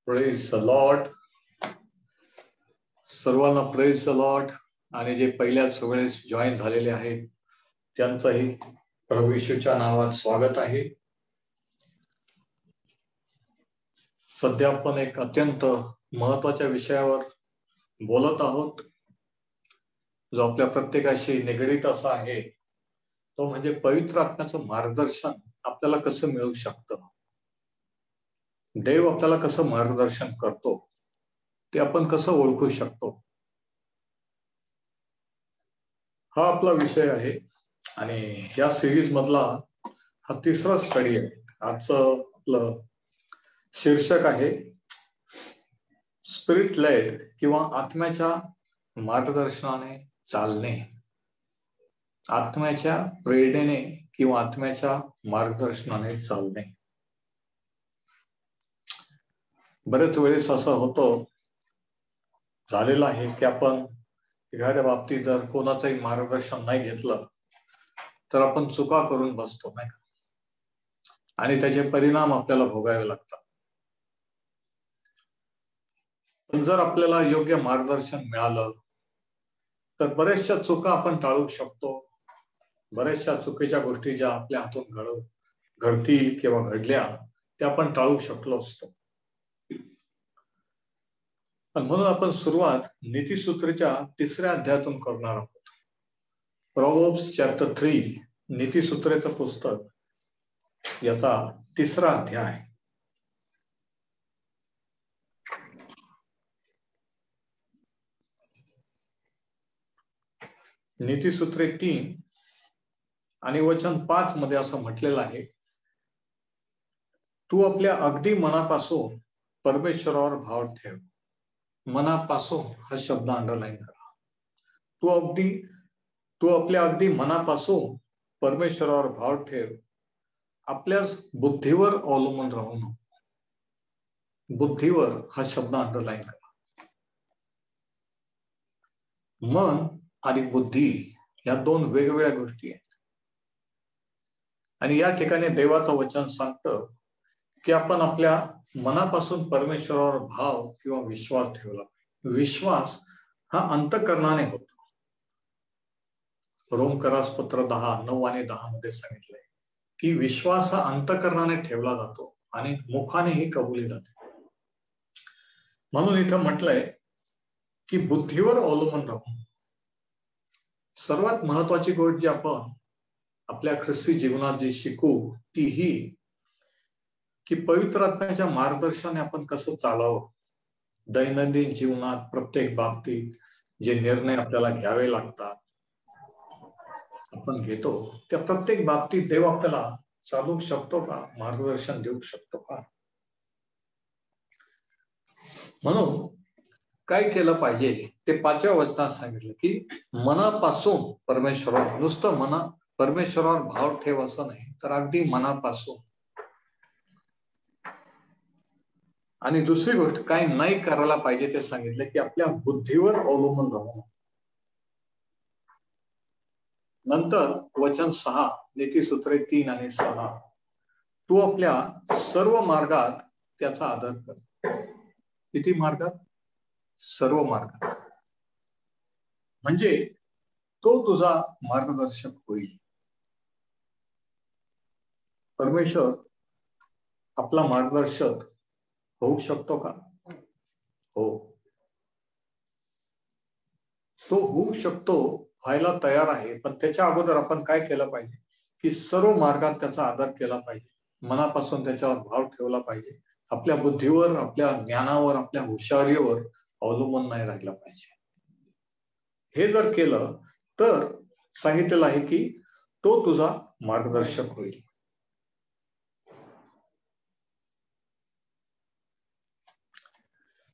Praise the Lord. सर्वांना praise the Lord. आणि जे पहिल्याच वेळेस जॉईन झालेले आहेत त्यांचंही प्रभू येशूच्या नावात स्वागत आहे. सध्या आपण एक अत्यंत महत्वाच्या विषयावर बोलत आहोत, जो आपल्या प्रत्येकाशी निगडीत असा आहे. तो म्हणजे पवित्र आत्म्याचं मार्गदर्शन आपल्याला कसं मिळू शकतं, देव आपल्याला कसं मार्गदर्शन करतो ते आपण कसं ओळखू शकतो, हा आपला विषय आहे. आणि या सिरीज मधला हा तिसरा स्टडी आहे. आजचं आपलं शीर्षक आहे स्पिरिट लेड किंवा आत्म्याच्या मार्गदर्शनाने चालणे, आत्म्याच्या प्रेरणेने किंवा आत्म्याच्या मार्गदर्शनाने चालणे. बरेच वेळेस असं होतं, झालेलं आहे की आपण एखाद्या बाबतीत जर कोणाचंही मार्गदर्शन नाही घेतलं तर आपण चुका करून बसतो, नाही का, आणि त्याचे परिणाम आपल्याला भोगावे लागतात. पण जर आपल्याला योग्य मार्गदर्शन मिळालं तर बऱ्याचशा चुका आपण टाळू शकतो. बऱ्याचशा चुकीच्या गोष्टी ज्या आपल्या हातून घडतील किंवा घडल्या त्या आपण टाळू शकलो असतो. म्हणून आपण सुरुवात नीतिसूत्रेच्या 3ऱ्या अध्यायातून करणार आहोत. प्रोव्हर्ब्स चॅप्टर 3, नीतिसूत्रेचं पुस्तक, याचा 3रा अध्याय. नीतिसूत्रे 3 आणि वचन 5 मध्ये असं म्हटलेलं आहे, तू आपल्या अगदी मनापासून परमेश्वरावर भाव ठेव. मनापासून हा शब्द अंडरलाईन करा. तू आपल्या अगदी मनापासून परमेश्वरावर भाव ठेव. आपल्याच बुद्धीवर अवलंबून राहू नको. बुद्धीवर हा शब्द अंडरलाईन करा. मन आणि बुद्धी या दोन वेगवेगळ्या गोष्टी आहेत. आणि या ठिकाणी देवाचं वचन सांगतं की आपण आपल्या मनापासून परमेश्वरावर भाव किंवा विश्वास ठेवला पाहिजे. विश्वास हा अंतःकरणाने होतो. रोमकरास पत्र 10:9 आणि 10 मध्ये सांगितलंय की विश्वास हा अंतःकरणाने ठेवला जातो आणि मुखानेही कबुली जाते. म्हणून इथं म्हटलंय की बुद्धीवर अवलंबून राहून. सर्वात महत्वाची गोष्ट जी आपण आपल्या ख्रिस्ती जीवनात जी शिकू ती ही की पवित्र आत्म्याच्या मार्गदर्शनाने आपण कसं चालावं. दैनंदिन जीवनात प्रत्येक बाबतीत जे निर्णय आपल्याला घ्यावे लागतात, आपण घेतो, त्या प्रत्येक बाबतीत देव आपल्याला चालवू शकतो का, मार्गदर्शन देऊ शकतो का. म्हणून काय केलं पाहिजे ते 5व्या वचनात सांगितलं की मनापासून परमेश्वरावर, नुसतं परमेश्वरावर भाव ठेव असं नाही, तर अगदी मनापासून. आणि दुसरी गोष्ट काय नाही करायला पाहिजे ते सांगितलं की आपल्या बुद्धीवर अवलंबून राहू. नंतर वचन 6, नीतिसूत्रे 3 आणि 6, तू आपल्या सर्व मार्गात त्याचा आदर कर. किती मार्गात? सर्व मार्गात. म्हणजे तो तुझा मार्गदर्शक होईल. परमेश्वर आपला मार्गदर्शक होऊ शकतो का? हो, तो होऊ शकतो, व्हायला तयार आहे. पण त्याच्या अगोदर आपण काय केलं पाहिजे की सर्व मार्गात त्याचा आदर केला पाहिजे. मनापासून त्याच्यावर भाव ठेवला पाहिजे. आपल्या बुद्धीवर, आपल्या ज्ञानावर, आपल्या हुशारीवर अवलंबून नाही राहिला पाहिजे. हे जर केलं तर सांगितलेलं आहे की तो तुझा मार्गदर्शक होईल.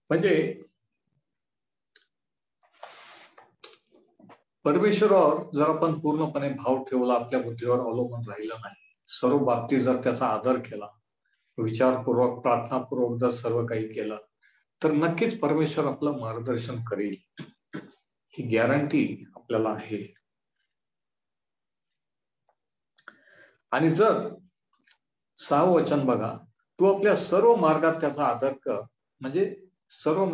म्हणजे परमेश्वरावर जर आपण पूर्णपणे भाव ठेवला, आपल्या बुद्धीवर अवलंबून राहिलं नाही, सर्व बाबतीत जर त्याचा आदर केला, विचारपूर्वक, प्रार्थनापूर्वक जर सर्व काही केलं, तर नक्कीच परमेश्वर आपलं मार्गदर्शन करेल. ही गॅरंटी आपल्याला आहे. आणि जर 6वं वचन बघा, तू आपल्या सर्व मार्गात त्याचा आदर कर, म्हणजे सर्व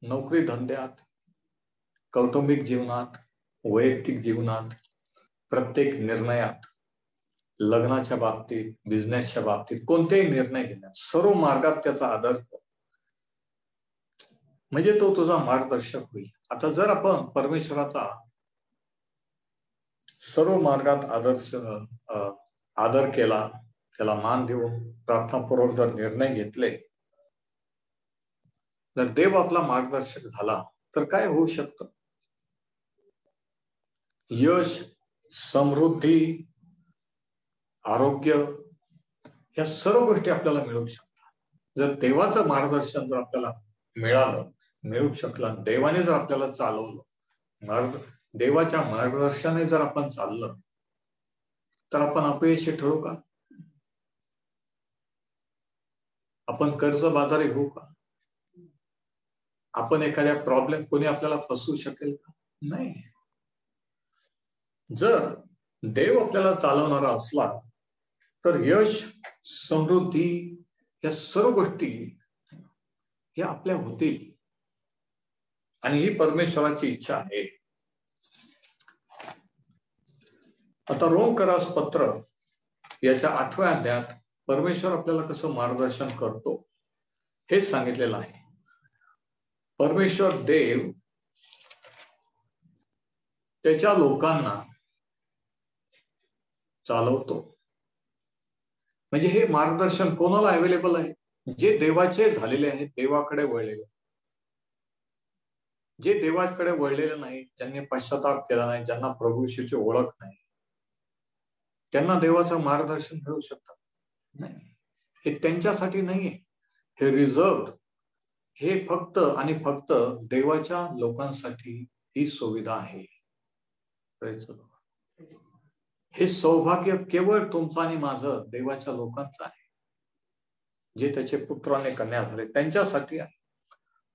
नोकरी धंद्यात, कौटुंबिक जीवनात, वैयक्तिक जीवनात, प्रत्येक निर्णयात, लग्नाच्या बाबतीत, बिझनेसच्या बाबतीत, कोणतेही निर्णय घेण्यात सर्व मार्गात त्याचा आदर कर, म्हणजे तो तुझा मार्गदर्शक होईल. आता जर आपण परमेश्वराचा सर्व मार्गात आदर केला, त्याला मान देऊन प्रार्थनापूर्वक जर निर्णय घेतले, जर देव आपला मार्गदर्शक झाला तर काय होऊ शकतं? यश, समृद्धी, आरोग्य, या सर्व गोष्टी आपल्याला मिळू शकतात. जर देवाचं मार्गदर्शन जर आपल्याला मिळू शकलं, देवाने जर आपल्याला चालवलं, देवाच्या मार्गदर्शनाने जर आपण चाललं, तर आपण अपयशी ठरू का? आपण कर्जबाजारी होऊ का? आपण एखाद्या प्रॉब्लेम, कोणी आपल्याला फसवू शकेल का? नाही. जर देव आपल्याला चालवणारा असला तर यश, समृद्धी, या सर्व गोष्टी या आपल्या होतील, आणि ही परमेश्वराची इच्छा आहे. आता रोमकरास पत्र याच्या 8व्या अध्यायात परमेश्वर आपल्याला कसं मार्गदर्शन करतो हे सांगितलेलं आहे. परमेश्वर देव त्याच्या लोकांना चालवतो. म्हणजे हे मार्गदर्शन कोणाला अवेलेबल आहे? जे देवाचे झालेले आहेत, देवाकडे वळलेले. जे देवाकडे वळलेले नाही, ज्यांनी पश्चाताप केला नाही, ज्यांना प्रभूची ओळख नाही, त्यांना देवाचं मार्गदर्शन मिळू शकतं नाही. हे त्यांच्यासाठी नाहीये, हे रिझर्व, हे फक्त आणि फक्त देवाच्या लोकांसाठी ही सुविधा आहे. हे सौभाग्य केवळ तुमचं आणि माझं, देवाच्या लोकांचं आहे, जे त्याचे पुत्र आणि कन्या झाले त्यांच्यासाठी आहे.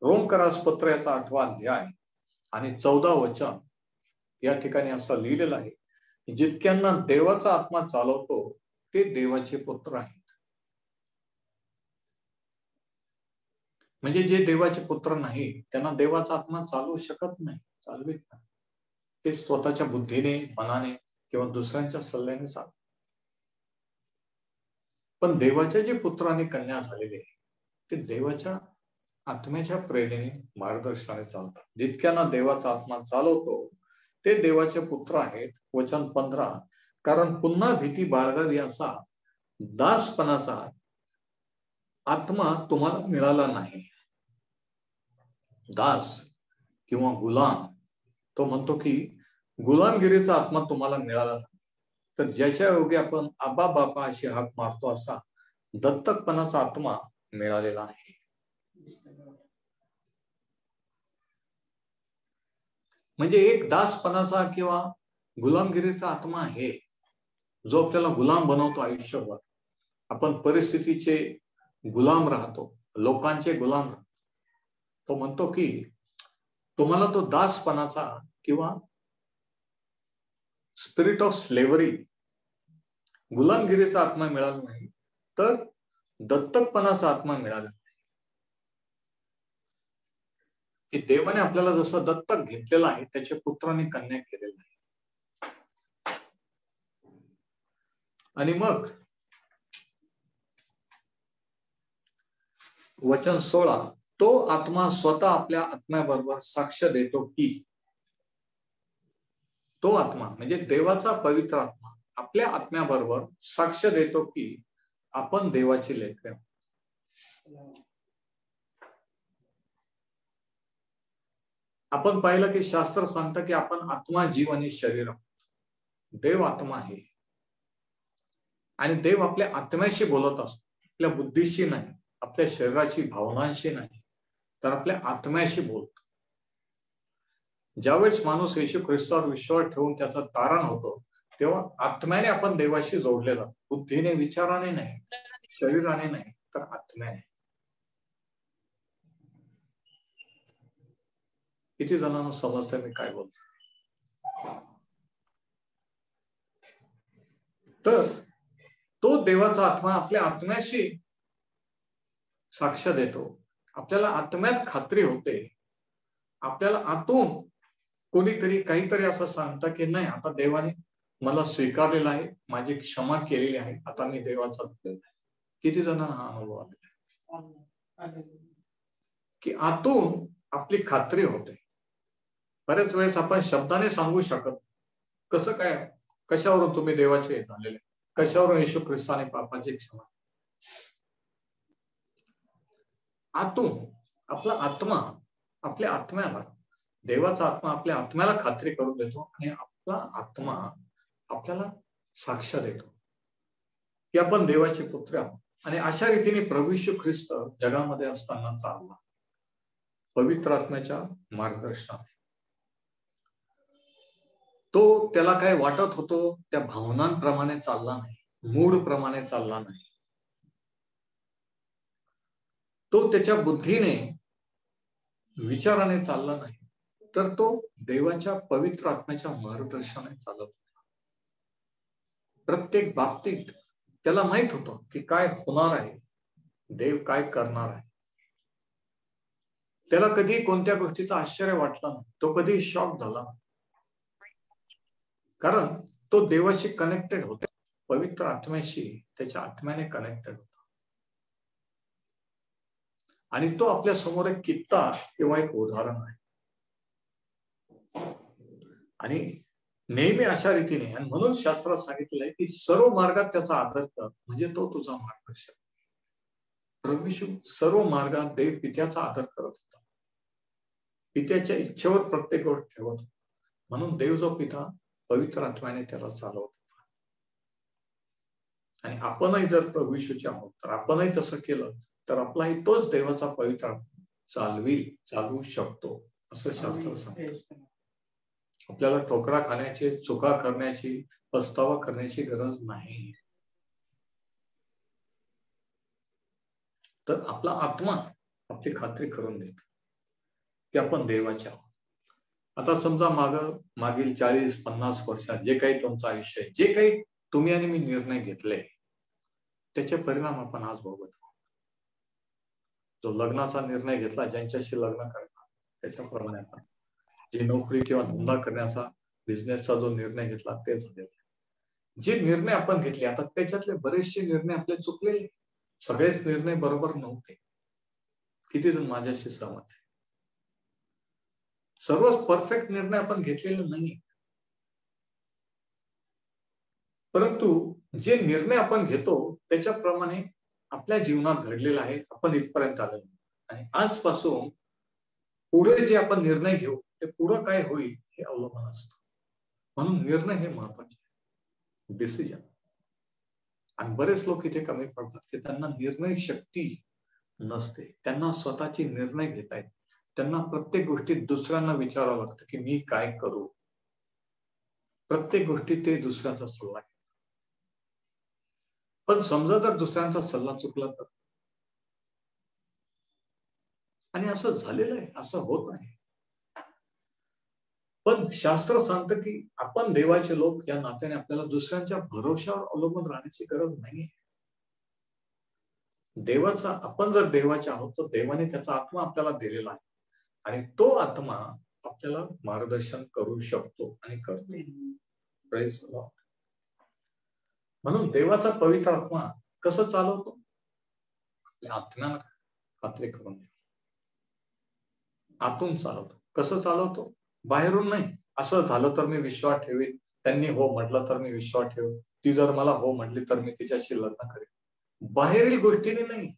रोमकरास पत्र याचा 8वा अध्याय आणि 14 वचन या ठिकाणी असं लिहिलेलं आहे, जितक्यांना देवाचा आत्मा चालवतो ते देवाचे पुत्र आहेत. म्हणजे जे देवाचे पुत्र नाही त्यांना देवाचा आत्मा चालवू शकत नाही, चालवित नाही. ते स्वतःच्या बुद्धीने, मनाने किंवा दुसऱ्यांच्या सल्ल्याने चालतात. पण देवाचे जे पुत्र आणि कन्या झालेले ते देवाच्या आत्म्याच्या प्रेरणेने, मार्गदर्शनाने चालतात. जितक्यांना देवाचा आत्मा चालवतो ते देवाचे पुत्र आहेत. वचन 15, कारण पुन्हा भीती बाळगावी असा दासपणाचा आत्मा तुम्हाला मिळाला नाही. दास किंवा गुलाम, तो म्हणतो की गुलामगिरीचा आत्मा तुम्हाला मिळाला नाही, तर ज्याच्या योगे आपण आबा बापा अशी हाक मारतो असा दत्तकपणाचा आत्मा मिळालेला आहे. म्हणजे एक दासपणाचा किंवा गुलामगिरीचा आत्मा आहे जो आपल्याला गुलाम बनवतो आयुष्यभर. आपण परिस्थितीचे गुलाम राहतो, लोकांचे गुलाम राहतो. तो म्हणतो की तुम्हाला तो दासपणाचा किंवा स्पिरिट ऑफ स्लेव्हरी, गुलामगिरीचा आत्मा मिळाला नाही, तर दत्तकपणाचा आत्मा मिळाला. की देवाने आपल्याला जसं दत्तक घेतलेलं आहे, त्याचे पुत्र आणि कन्या केलेलं आहे. आणि मग वचन 16, तो आत्मा स्वतः आपल्या आत्म्याबरोबर साक्ष देतो की, तो आत्मा म्हणजे देवाचा पवित्र आत्मा आपल्या आत्म्याबरोबर साक्ष देतो की आपण देवाची लेकरे. आपण पाहिलं की शास्त्र सांगतं की आपण आत्मा, जीव आणि शरीर आहोत. देव आत्मा आहे आणि देव आपल्या आत्म्याशी बोलत असतो, आपल्या बुद्धीशी नाही, आपल्या शरीराची भावनांशी नाही, तर आपल्या आत्म्याशी बोलतो. ज्यावेळेस माणूस येशू ख्रिस्तावर विश्वास ठेवून त्याचा तारण होतो, तेव्हा आत्म्याने आपण देवाशी जोडले जातो. बुद्धीने, विचाराने नाही, शरीराने नाही, तर आत्म्याने. किती जणांना समजतंय मी काय बोलतो? तर तो देवाचा आत्मा आपल्या आत्म्याशी साक्ष देतो, आपल्याला आत्म्यात खात्री होते, आपल्याला आतून कोणीतरी काहीतरी असं सांगतं की नाही, आता देवाने मला स्वीकारलेलं आहे, माझी क्षमा केलेली आहे, आता मी देवाचा भक्त आहे. किती जणांना हा अनुभव आलेला की आतून आपली खात्री होते. बऱ्याच वेळेस आपण शब्दाने सांगू शकत, कसं काय, कशावरून तुम्ही देवाचे झालेले, कशावरून येशू ख्रिस्ताने पापाची क्षमा. आतून आपला आत्मा, आपल्या आत्म्याला, देवाचा आत्मा आपल्या आत्म्याला खात्री करून देतो आणि आपला आत्मा आपल्याला साक्ष देतो की आपण देवाचे पुत्र आहोत. आणि अशा रीतीने प्रभू येशू ख्रिस्त जगामध्ये असताना चालला पवित्र आत्म्याच्या मार्गदर्शनाने. तो त्याला काय वाटत होतो त्या भावनांप्रमाणे चालला नाही, मूड प्रमाणे चालला नाही. तो त्याच्या बुद्धीने, विचाराने चालला नाही, तर तो देवाच्या पवित्र आत्म्याच्या मार्गदर्शनाने चालत होता. प्रत्येक बाबतीत त्याला माहित होतं की काय होणार आहे, देव काय करणार आहे. त्याला कधी कोणत्या गोष्टीचं आश्चर्य वाटलं नाही, तो कधी शॉक झाला नाही, कारण तो देवाशी कनेक्टेड होता, पवित्र आत्म्याशी त्याच्या आत्म्याने कनेक्टेड होता. आणि तो आपल्या समोर एक किस्सा किंवा एक उदाहरण आहे. आणि नेहमी अशा रीतीने, आणि म्हणून शास्त्रात सांगितलंय की सर्व मार्गात त्याचा आदर कर, म्हणजे तो तुझा मार्गदर्शक. प्रभू येशू सर्व मार्गात देव पित्याचा आदर करत होता, पित्याच्या इच्छेवर प्रत्येक गोष्ट ठेवत होता. म्हणून देव जो पिता पवित्र आत्म्याने त्याला चालवत होता. आणि आपणही जर प्रभू येशूचे आहोत तर आपणही तसं केलं तर आपलाही तोच देवाचा पवित्र चालवू शकतो, असं शास्त्र सांगतं. आपल्याला ठोकरा खाण्याची, चुका करण्याची, पस्तावा करण्याची गरज नाही. तर आपला आत्मा आपली खात्री करून देतो की आपण देवाचे आहोत. आता समजा मागील 40-50 वर्षात जे काही तुमचं आयुष्य आहे, जे काही तुम्ही आणि मी निर्णय घेतले, त्याचे परिणाम आपण आज भोगत आहोत. जो लग्नाचा निर्णय घेतला, ज्यांच्याशी लग्न करणार, त्याच्याप्रमाणे आपण जे नोकरी किंवा धंदा करण्याचा, बिझनेसचा जो निर्णय घेतला, ते झालेला. जे निर्णय आपण घेतले, आता त्याच्यातले बरेचसे निर्णय आपले चुकलेले, सगळेच निर्णय बरोबर नव्हते. किती जण माझ्याशी सहमत आहे? सर्वच परफेक्ट निर्णय आपण घेतलेले नाही, परंतु जे निर्णय आपण घेतो त्याच्याप्रमाणे आपल्या जीवनात घडलेलं आहे, आपण इथपर्यंत आलेलो. आणि आजपासून पुढे जे आपण निर्णय घेऊ ते पुढे काय होईल हे अवलंबून असतं. म्हणून निर्णय हे महत्वाचे, डिसिजन. आणि बरेच लोक इथे कमी पडतात की त्यांना निर्णय शक्ती नसते, त्यांना स्वतःची निर्णय घेता येत, त्यांना प्रत्येक गोष्टीत दुसऱ्यांना विचारावं लागतं की मी काय करू. प्रत्येक गोष्टीत ते दुसऱ्याचा सल्ला घेतात. पण समजा जर दुसऱ्यांचा सल्ला चुकला तर, आणि असं झालेलं आहे, असं होत आहे. पण शास्त्र सांगतं की आपण देवाचे लोक या नात्याने आपल्याला दुसऱ्यांच्या भरोशावर अवलंबून राहण्याची गरज नाहीये. देवाचा, आपण जर देवाचे आहोत तर देवाने त्याचा आत्मा आपल्याला दिलेला आहे आणि तो आत्मा आपल्याला मार्गदर्शन करू शकतो आणि करतो. Praise the Lord. म्हणून देवाचा पवित्र आत्मा कसं चालवतो? आपल्या आत्म्याला खात्री करून देतो, आतून चालवतो. कसं चालवतो? बाहेरून नाही. असं झालं तर मी विश्वास ठेवीन, त्यांनी हो म्हटलं तर मी विश्वास ठेव, ती जर मला हो म्हटली तर मी तिच्याशी लग्न करेन. बाहेरील गोष्टीने नाही.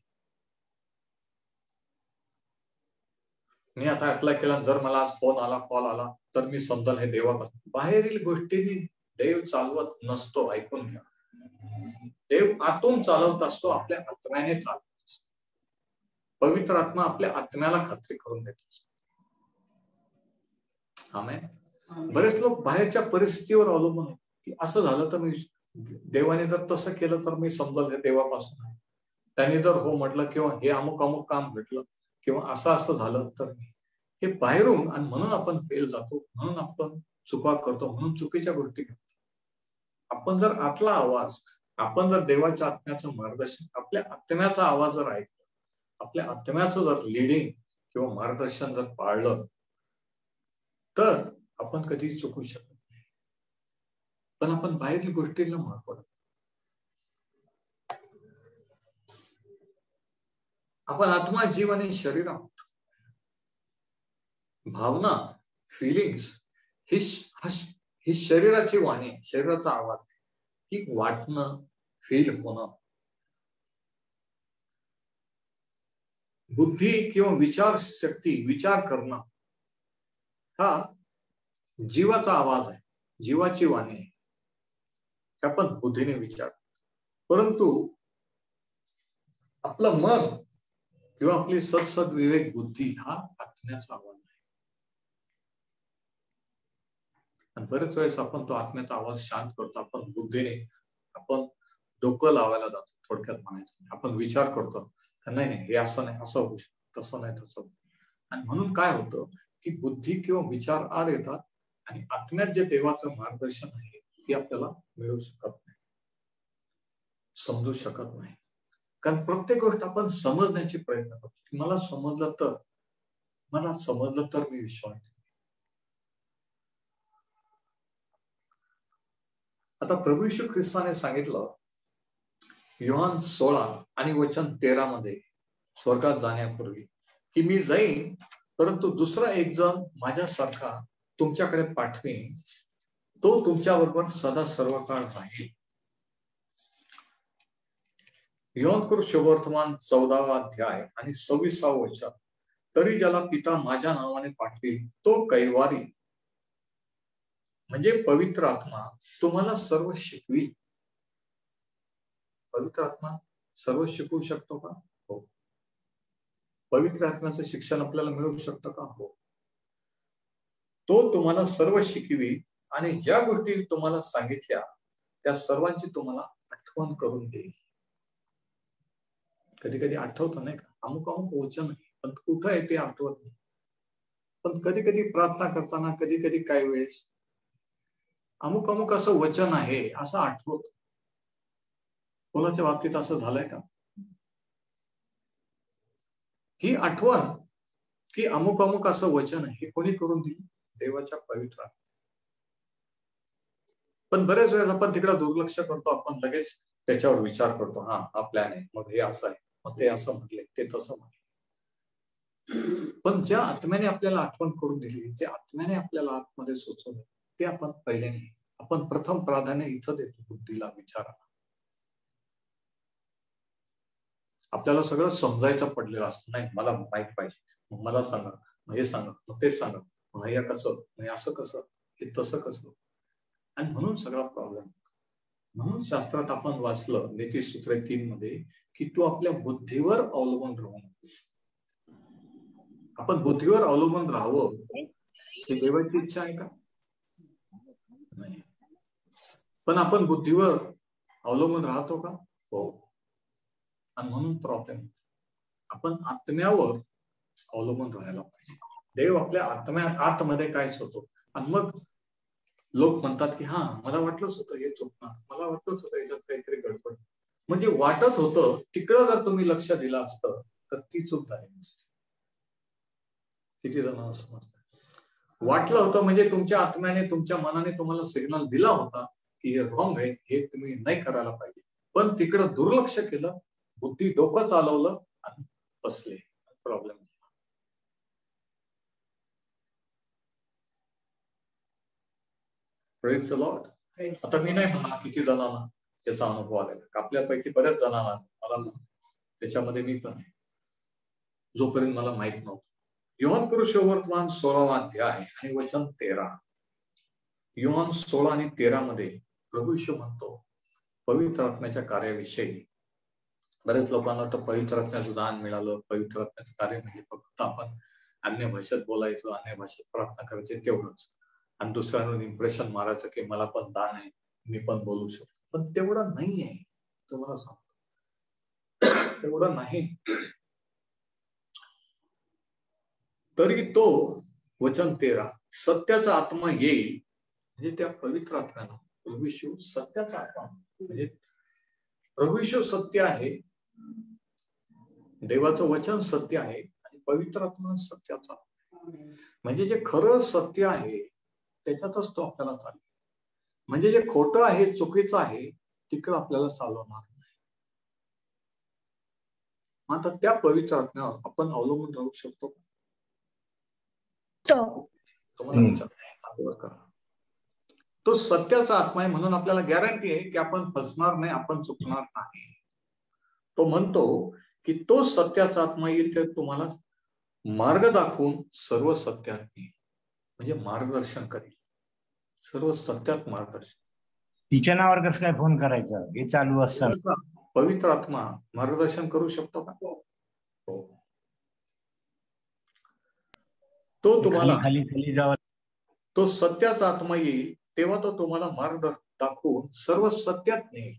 मी आता अप्लाय केला, जर मला आज फोन आला, कॉल आला तर मी समजल हे देवापासून. बाहेरील गोष्टींनी देव चालवत नसतो, ऐकून घ्या. देव आतून चालवत असतो, आपल्या आत्म्याने चालवत असतो. पवित्र आत्मा आपल्या आत्म्याला खात्री करून देत असतो. आमेन. बरेच लोक बाहेरच्या परिस्थितीवर अवलंबून की असं झालं तर मी, देवाने जर तसं केलं तर मी समजल हे देवापासून आहे, त्यांनी जर हो म्हटलं किंवा हे अमुक अमुक काम घडलं किंवा असं झालं तर, हे बाहेरून. आणि म्हणून आपण फेल जातो, म्हणून आपण चुका करतो, म्हणून चुकीच्या गोष्टी करतो. आपण जर आतला आवाज, आपण जर देवाच्या आत्म्याचं मार्गदर्शन, आपल्या आत्म्याचा आवाज जर ऐकला, आपल्या आत्म्याचं जर लिडिंग किंवा मार्गदर्शन जर पाळलं तर आपण कधी चुकू शकत नाही. पण आपण बाहेरील गोष्टींना महत्व देतो. आपण आत्मा, जीव आणि शरीर आहोत. भावना, फिलिंग्स ही शरीराची वाणी, शरीराचा आवाज, ही वाटणं, फील होणं. बुद्धी किंवा विचार शक्ती, विचार करणं, हा जीवाचा आवाज आहे, जीवाची वाणी आहे. आपण बुद्धीने विचार, परंतु आपलं मन किंवा आपली सत्सद विवेक बुद्धी हा आत्म्याचा आवाज आहे. आणि बरेच वेळेस आपण तो आत्म्याचा आवाज शांत करतो. आपण बुद्धीने आपण डोकं लावायला जातो. थोडक्यात म्हणायचं आपण विचार करतो, नाही हे असं नाही, असं होऊ शकतं, तसं नाही तसं. आणि म्हणून काय होतं की बुद्धी किंवा विचार आड येतात आणि आत्म्यात जे देवाचं मार्गदर्शन आहे ते आपल्याला मिळू शकत नाही, समजू शकत नाही. कारण प्रत्येक गोष्ट आपण समजण्याची प्रयत्न करतो की मला समजलं तर मी विश्वास. आता प्रभू येशू ख्रिस्ताने सांगितलं योहान 16 आणि वचन 13 मध्ये स्वर्गात जाण्यापूर्वी की मी जाईन, परंतु दुसरा एक जण माझ्यासारखा तुमच्याकडे पाठवीन, तो तुमच्याबरोबर सदा सर्व काळ राहील. योहान शुभवर्तमान 14वा अध्याय आणि 26वा वचन, तरी ज्याला पिता माझ्या नावाने पाठवील तो कैवारी म्हणजे पवित्र आत्मा तुम्हाला सर्व शिकवी. पवित्र आत्मा सर्व शिकवू शकतो का? हो. पवित्र आत्म्याचं शिक्षण आपल्याला मिळू शकतं का? हो. तो तुम्हाला सर्व शिकवी आणि ज्या गोष्टी तुम्हाला सांगितल्या त्या सर्वांची तुम्हाला आठवण करून देईल. कधी कधी आठवतं नाही का, अमुक वचन आहे पण कुठं आहे ते आठवत नाही. पण कधी कधी प्रार्थना करताना कधी कधी काही वेळेस अमुक असं वचन आहे असं आठवत. कोणाच्या बाबतीत असं झालंय का? ही आठवण की अमुक असं वचन आहे हे कोणी करून दिली? देवाच्या पवित्र. पण बरेच वेळेस आपण तिकडे दुर्लक्ष करतो. आपण लगेच त्याच्यावर विचार करतो, हा प्लॅन आहे, मग हे असं आहे, मग ते असं म्हटले, ते तसं म्हटले. पण ज्या आत्म्याने आपल्याला आठवण करून दिली, जे आत्म्याने आपल्याला आतमध्ये सुचवलं, ते आपण पहिले नाही. आपण प्रथम प्राधान्य इथं देतो बुद्धीला, विचाराला. आपल्याला सगळं समजायचं पडलेलं असतं. नाही मला माहित पाहिजे, मग मला सांगा, मग हे सांगा, मग तेच सांगा, मग हे कसं, मग असं कसं, हे तसं कसं. आणि म्हणून सगळा प्रॉब्लेम. म्हणून शास्त्रात आपण वाचलं नीतिसूत्र 3 मध्ये की तू आपल्या बुद्धीवर अवलंबून राहू नको. आपण बुद्धीवर अवलंबून राहावं ही देवाची इच्छा आहे का? नाही. पण आपण बुद्धीवर अवलंबून राहतो का? हो. आणि म्हणून प्रॉब्लेम. आपण आत्म्यावर अवलंबून राहायला पाहिजे. देव आपल्या आतमध्ये काय होतो. आणि मग लोक म्हणतात की हा मला वाटलंच होतं हे चुकणार, मला वाटलंच होतं याच्यात काहीतरी गडबड. म्हणजे वाटत होतं तिकडं जर तुम्ही लक्ष दिलं असतं तर ती चूक झाली नसती. किती जणांना समजतं? वाटलं होतं म्हणजे तुमच्या आत्म्याने, तुमच्या मनाने तुम्हाला सिग्नल दिला होता की हे रॉंग आहे, हे तुम्ही नाही करायला पाहिजे. पण तिकडं दुर्लक्ष केलं, बुद्धी डोकं चालवलं आणि बसले. प्रॉब्लेम. Praise the Lord. आता मी नाही म्हणणार किती जणांना त्याचा अनुभव आलेला, आपल्यापैकी बऱ्याच जणांना, मला त्याच्यामध्ये मी पण आहे, जोपर्यंत मला माहित नव्हतं. योहान शुभवर्तमान 16वा अध्याय आणि वचन 13. योहान 16 आणि 13 मध्ये प्रभू येशू म्हणतो पवित्र आत्म्याच्या कार्याविषयी. बरेच लोकांना वाटतं पवित्र आत्म्याचं दान मिळालं, पवित्र आत्म्याचं कार्य म्हणजे फक्त आपण अन्य भाषेत बोलायचं, अन्य भाषेत प्रार्थना करायची तेवढंच, आणि दुसऱ्यांवर इम्प्रेशन मारायचं की मला पण दान आहे, मी पण बोलू शकतो. पण तेवढं नाही आहे, तुम्हाला सांगतो तेवढं नाही. तरी तो वचन 13 सत्याचा आत्मा येईल, म्हणजे त्या पवित्र आत्म्याला प्रभू येशू सत्याचा आत्मा, म्हणजे प्रभू येशू सत्य आहे देवाचं वचन सत्य आहे आणि पवित्र आत्मा सत्याचा, म्हणजे जे खरं सत्य आहे त्याच्यातच तो आपल्याला चालेल. म्हणजे जे खोटं आहे, चुकीचं आहे, तिकडं आपल्याला चालवणार नाही. आता त्या पवित्र आत्म्यावर आपण अवलंबून राहू शकतो का? तुम्हाला विचार, तो सत्याचा आत्मा आहे म्हणून आपल्याला गॅरंटी आहे की आपण फसणार नाही, आपण चुकणार नाही. तो म्हणतो की तो सत्याचा आत्मा येईल तर तुम्हाला मार्ग दाखवून सर्व सत्यात येईल, म्हणजे मार्गदर्शन करेल, सर्व सत्यात मार्गदर्शन. तिच्या नावावर कसं काय फोन करायचा हे चालू असताना पवित्र आत्मा मार्गदर्शन करू शकतो का? हो. तो तुम्हाला खाली जावं, तो सत्याचा आत्मा येईल तेव्हा तो तुम्हाला मार्ग दाखवून सर्व सत्यात नेईल,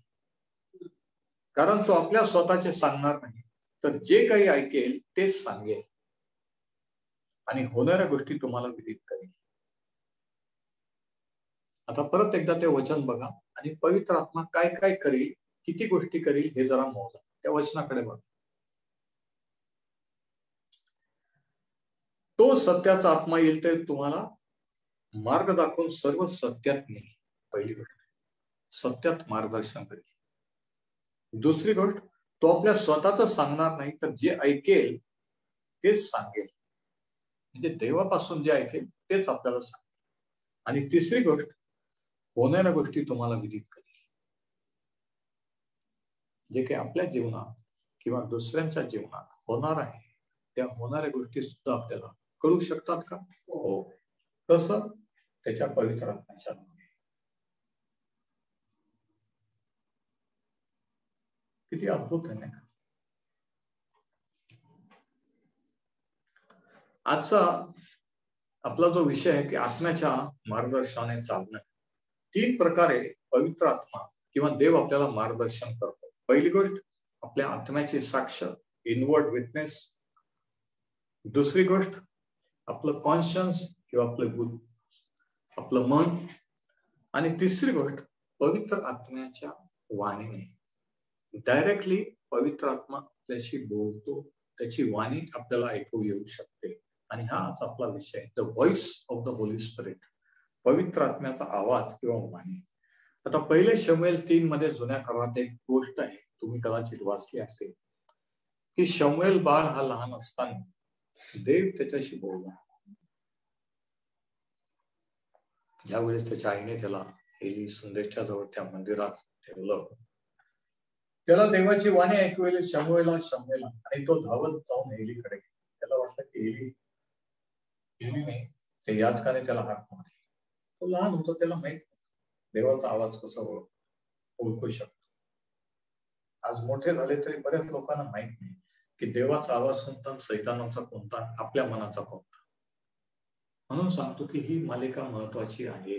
कारण तो आपल्या स्वतःचे सांगणार नाही, तर जे काही ऐकेल तेच सांगेल आणि होणाऱ्या गोष्टी तुम्हाला विदित करेल. आता परत एकदा ते वचन बघा आणि पवित्र आत्मा काय काय करेल, किती गोष्टी करेल हे जरा मोजा. त्या वचनाकडे बघा. तो सत्याचा आत्मा येईल तर तुम्हाला मार्ग दाखवून सर्व सत्यात नेईल. पहिली गोष्ट, सत्यात मार्गदर्शन करेल. दुसरी गोष्ट, तो आपल्या स्वतःच सांगणार नाही, तर जे ऐकेल तेच सांगेल, म्हणजे देवापासून जे ऐकेल तेच आपल्याला सांगेल. आणि तिसरी गोष्ट, होणाऱ्या गोष्टी तुम्हाला विदित करेल. जे काही आपल्या जीवनात किंवा दुसऱ्यांच्या जीवनात होणार आहे त्या होणाऱ्या गोष्टी सुद्धा आपल्याला कळू शकतात का? हो. कसं? त्याच्या पवित्र आत्म्याच्या. किती अद्भुत आहे नाही का? आजचा आपला जो विषय आहे की आत्म्याच्या मार्गदर्शनाने चालणं. 3 प्रकारे पवित्र आत्मा किंवा देव आपल्याला मार्गदर्शन करतो. पहिली गोष्ट, आपल्या आत्म्याची साक्ष, इनवर्ड विटनेस. दुसरी गोष्ट, आपलं कॉन्शियन्स किंवा आपलं मन. आणि तिसरी गोष्ट, पवित्र आत्म्याच्या वाणीने. डायरेक्टली पवित्र आत्मा आपल्याशी बोलतो, त्याची वाणी आपल्याला ऐकू येऊ शकते. आणि हाच आपला विषय, the voice of the Holy spirit, पवित्र आत्म्याचा आवाज किंवा वाणी. आता पहिले शमूएल 3 मध्ये जुन्या करारात एक गोष्ट आहे, तुम्ही कदाचित वाचली असेल, की शमूएल बाळ हा लहान असताना देव त्याच्याशी बोलला. ज्यावेळेस त्याच्या आईने त्याला एली संदेशच्या जवळ त्या मंदिरात ठेवलं, त्याला देवाची वाणी ऐकू येईल, शमूएला शमूएला, आणि तो धावत जाऊन एलीकडे गेला. त्याला वाटलं की एली नाही, ते याचकाने त्याला हाक मारली. तो लहान होता, त्याला माहित देवाचा आवाज कसा ओळखू शकतो. आज मोठे झाले तरी बऱ्याच लोकांना माहित नाही की देवाचा आवाज कोणता, सैतानाचा कोणता, आपल्या मनाचा कोणता. म्हणून सांगतो की ही मालिका महत्वाची आहे.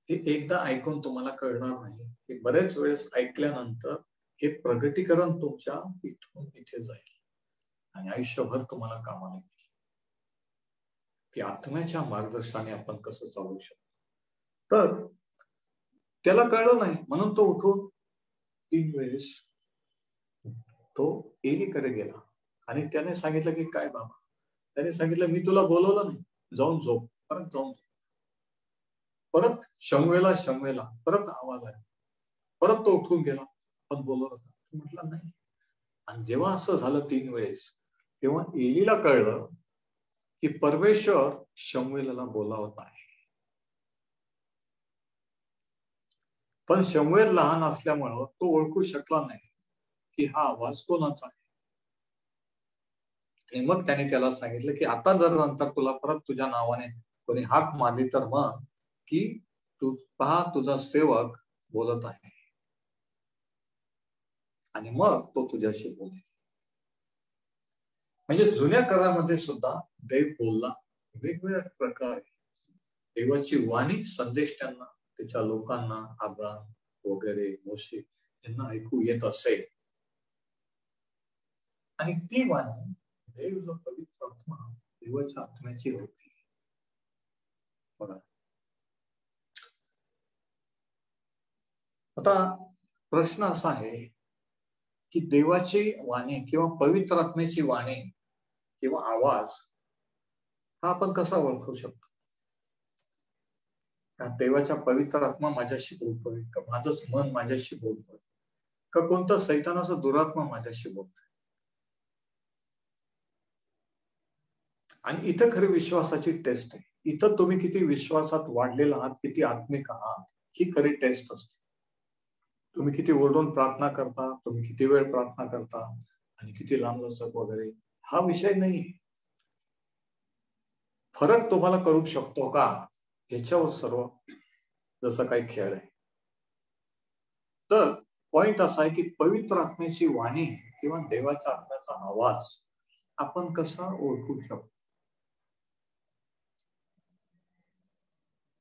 हे एकदा ऐकून तुम्हाला कळणार नाही, हे बरेच वेळेस ऐकल्यानंतर हे प्रगटीकरण तुमच्या इथून इथे जाईल आणि आयुष्यभर तुम्हाला कामाला येईल की आत्म्याच्या मार्गदर्शनाने आपण कसं चालू शकतो. तर त्याला कळलं नाही म्हणून तो उठून 3 वेळेस तो एलीकडे गेला आणि त्याने सांगितलं की काय बाबा, त्याने सांगितलं मी तुला बोलवलं नाही, जाऊन झोप. परत जाऊन परत शमूएला शमूएला, परत आवाज आला, परत तो उठून गेला, पण बोलवलं म्हटलं नाही. आणि जेव्हा असं झालं 3 वेळेस, तेव्हा एलीला कळलं की परमेश्वर शमूएलला बोलावत आहे. पण शमूएल लहान असल्यामुळं तो ओळखू शकला नाही की हा आवाज कोणाचा आहे. आणि मग त्याने त्याला सांगितलं की आता जर नंतर तुला परत तुझ्या नावाने कोणी हाक मारली तर म्हण की तू पहा तुझा सेवक बोलत आहे, आणि मग तो तुझ्याशी बोलेल. म्हणजे जुन्या करारामध्ये सुद्धा देव बोलला वेगवेगळ्या प्रकारे. देवाची वाणी संदेश त्यांना, त्याच्या लोकांना, अब्राहम वगैरे मोशे यांना ऐकू येत असेल, आणि ती वाणी देव जो पवित्र आत्मा देवाच्या आत्म्याची होती. बघा आता प्रश्न असा आहे की देवाची वाणी किंवा पवित्र आत्म्याची वाणी किंवा आवाज हा आपण कसा ओळखू शकतो? देवाच्या पवित्र आत्मा माझ्याशी बोलतोय का, माझंच मन माझ्याशी बोलतोय का, कोणता सैतानाचा दुरात्मा माझ्याशी बोलतोय? आणि इथं खरी विश्वासाची टेस्ट आहे. इथं तुम्ही किती विश्वासात वाढलेला आहात, किती आत्मिक आहात, ही खरी टेस्ट असते. तुम्ही किती ओरडून प्रार्थना करता, तुम्ही किती वेळ प्रार्थना करता आणि किती लांबलचक वगैरे, हा विषय नाही. फरक तुम्हाला कळू शकतो का, याच्यावर सर्व जसं काही खेळ आहे. तर पॉइंट असा आहे की पवित्र आत्म्याची वाणी किंवा देवाच्या आत्म्याचा आवाज आपण कसा ओळखू शकतो?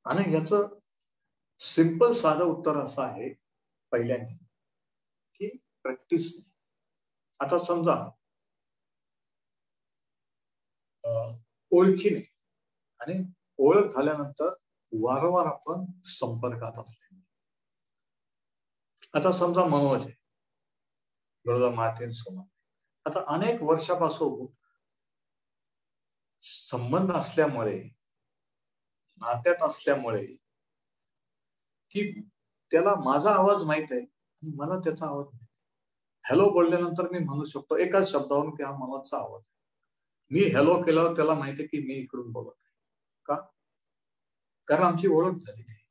आणि याचं सिंपल साधं उत्तर असं आहे पहिल्यांदा की प्रॅक्टिस. आता समजा ओळखीने आणि ओळख झाल्यानंतर वारंवार आपण संपर्कात असले. आता समजा मनोज आहे, ब्रदर मार्टिन सोमा, आता अनेक वर्षापासून संबंध असल्यामुळे, नात्यात असल्यामुळे की त्याला माझा आवाज माहित आहे, मला त्याचा आवाज माहित. हॅलो बोलल्यानंतर मी म्हणू शकतो एकाच शब्दावरून की हा मनोजचा आवाज. मी हॅलो केल्यावर त्याला माहिती आहे की मी इकडून बोलत आहे. का? कारण आमची ओळख झाली नाही.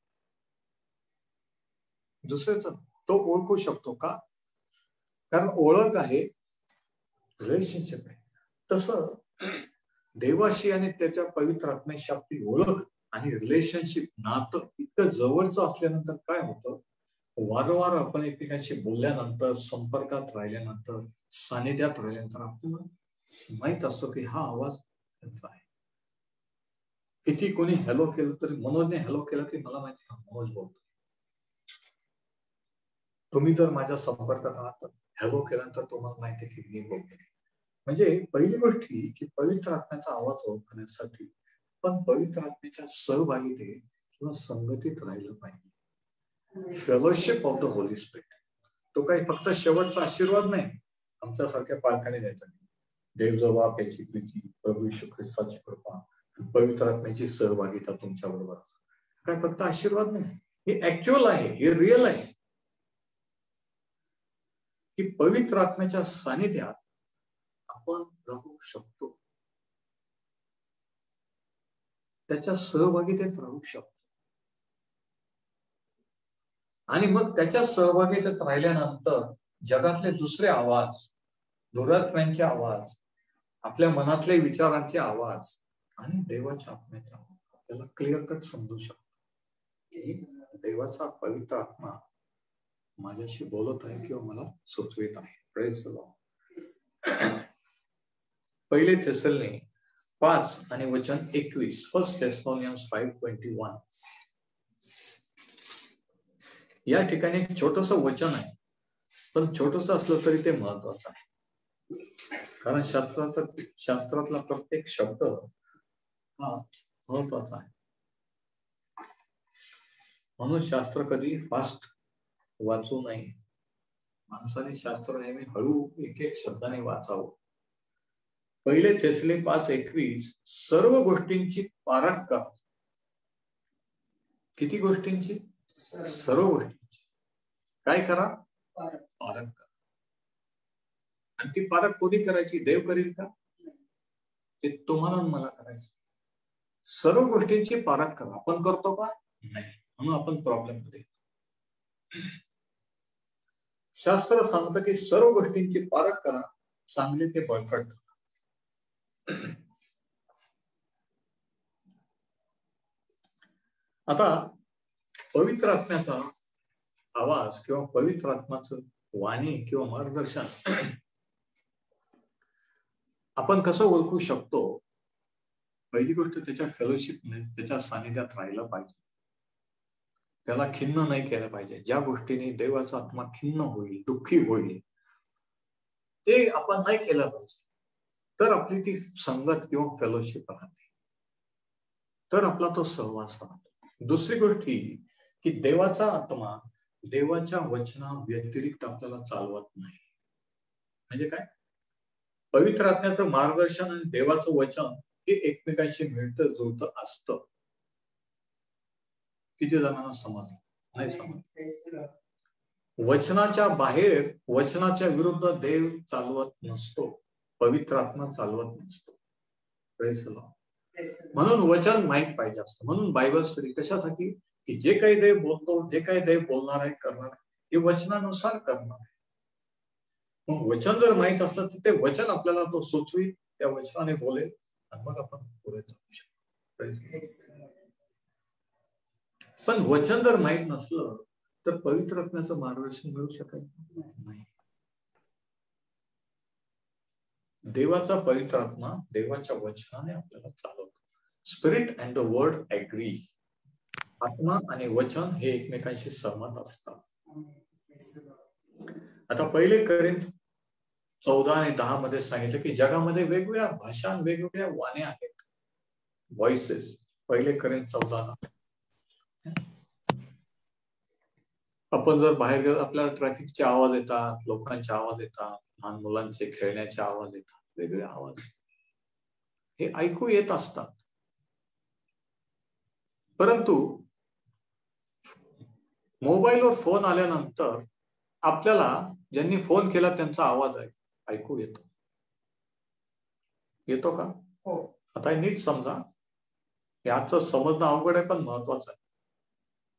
दुसऱ्याच तो ओळखू शकतो का? कारण ओळख आहे, रिलेशनशिप आहे. तसं देवाशी आणि त्याच्या पवित्र आत्म्याशी आपली ओळख आणि रिलेशनशिप, नातं इतकं जवळचं असल्यानंतर काय होतं, वारंवार आपण एकमेकांशी बोलल्यानंतर, संपर्कात राहिल्यानंतर, सानिध्यात राहिल्यानंतर आपल्याला माहित असतो की हा आवाज त्यांचा आहे. किती कोणी हॅलो केलं तरी, मनोजने हॅलो केलं की मला माहिती आहे मनोज बोलतो. तुम्ही जर माझ्या संपर्कात आहात, हॅलो केल्यानंतर तुम्हाला माहिती आहे की मी बोलतो. म्हणजे पहिली गोष्ट ही की पवित्र आत्म्याचा आवाज ओळखण्यासाठी पण पवित्र आत्म्याच्या सहभागीतेत किंवा संगतीत राहिलं पाहिजे. Fellowship of the Holy spirit. तो काही फक्त शेवटचा आशीर्वाद नाही आमच्यासारख्या पालकाने द्यायचा. देव जो बाप याची प्रीती, प्रभू येशू ख्रिस्ताची कृपा, पवित्र आत्म्याची सहभागिता तुमच्या बरोबर. काय फक्त आशीर्वाद नाही, हे ऍक्च्युअल आहे, हे रिअल आहे की पवित्र आत्म्याच्या सानिध्यात आपण राहू शकतो, त्याच्या सहभागितेत राहू शकतो. आणि मग त्याच्या सहभागितेत राहिल्यानंतर जगातले दुसरे आवाज, दुरात्म्यांचे आवाज, आपल्या मनातले विचारांचे आवाज आणि देवाच्या आत्म्याचा आपल्याला क्लिअर कट समजू शकतो. देवाचा पवित्र आत्मा माझ्याशी बोलत आहे किंवा मला सुचवित आहे. Praise the Lord. पहिले थेसलोनिय 5 आणि वचन 21. 1 Thessalonians 5:21. या ठिकाणी एक छोटस वचन आहे, पण छोटस असलं तरी ते महत्वाचं आहे. कारण शास्त्रातला प्रत्येक शब्द हा महत्वाचा आहे. म्हणून शास्त्र कधी फास्ट वाचू नये. माणसाने शास्त्र नेहमी हळू एक एक शब्दाने वाचावं. पहिले थेसलोनिय 5:21. सर्व गोष्टींची पारख करा. किती गोष्टींची? सर्व गोष्टींची. काय करा? पारख करा. आणि ती पारख कोणी करायची? देव करील का? ते तुम्हाला मला करायचं. सर्व गोष्टींची पारख करा. आपण करतो का? नाही. म्हणून आपण प्रॉब्लेम मध्ये. शास्त्र सांगतं की सर्व गोष्टींची पारख करा, चांगले ते बळकट करा. आता पवित्र आत्म्याचा आवाज किंवा पवित्र आत्म्याचं वाणी किंवा मार्गदर्शन आपण कसं ओळखू शकतो? पहिली गोष्ट त्याच्या फेलोशिपने, त्याच्या सानिध्यात राहिलं पाहिजे. त्याला खिन्न नाही केलं पाहिजे. ज्या गोष्टीने देवाचा आत्मा खिन्न होईल, दुःखी होईल, ते आपण नाही केलं पाहिजे. तर आपली ती संगत किंवा फेलोशिप राहते, तर आपला तो सहवास राहतो. दुसरी गोष्ट ही की देवाचा आत्मा देवाच्या वचना व्यतिरिक्त आपल्याला चालवत नाही. म्हणजे काय? पवित्र आत्म्याचं मार्गदर्शन आणि देवाचं वचन हे एकमेकांशी मिळतं जुळतं असतं. किती जणांना समजलं? नाही समजलं. वचनाच्या बाहेर, वचनाच्या विरुद्ध देव चालवत नसतो, पवित्र आत्मा चालवत नसतो. म्हणून वचन माहीत पाहिजे असतं. म्हणून बायबल स्टडी कशासाठी? की जे काही देव बोलतो, जे काही देव बोलणार आहे, करणार हे वचनानुसार करणार आहे. मग वचन जर माहीत असलं तर ते वचन आपल्याला तो सुचवी, त्या वचनाने बोलेल आणि मग आपण पुढे जाऊ शकतो. पण वचन जर माहीत नसलं तर पवित्र आत्म्याचं मार्गदर्शन मिळू शकत नाही. देवाचा पवित्र आत्मा देवाच्या वचनाने आपल्याला चालवतो. Spirit and the word agree. आत्मा आणि वचन हे एकमेकांशी सहमत असतात. आता पहिले करिंथ 14 आणि 10 मध्ये सांगितलं की जगामध्ये वेगवेगळ्या भाषा, वेगवेगळ्या वाण्या आहेत, व्हॉइसेस. पहिले करिंथ 14. आपण जर बाहेर गेलो आपल्याला ट्रॅफिकचे आवाज येतात, लोकांचे आवाज येतात, लहान मुलांचे खेळण्याचे आवाज येतात, वेगवेगळे आवाज हे ऐकू येत असतात. परंतु मोबाईलवर फोन आल्यानंतर आपल्याला ज्यांनी फोन केला त्यांचा आवाज ऐकू येतो. येतो का? हो. आता नीट समजा, याचं समजणं अवघड आहे पण महत्वाचं आहे.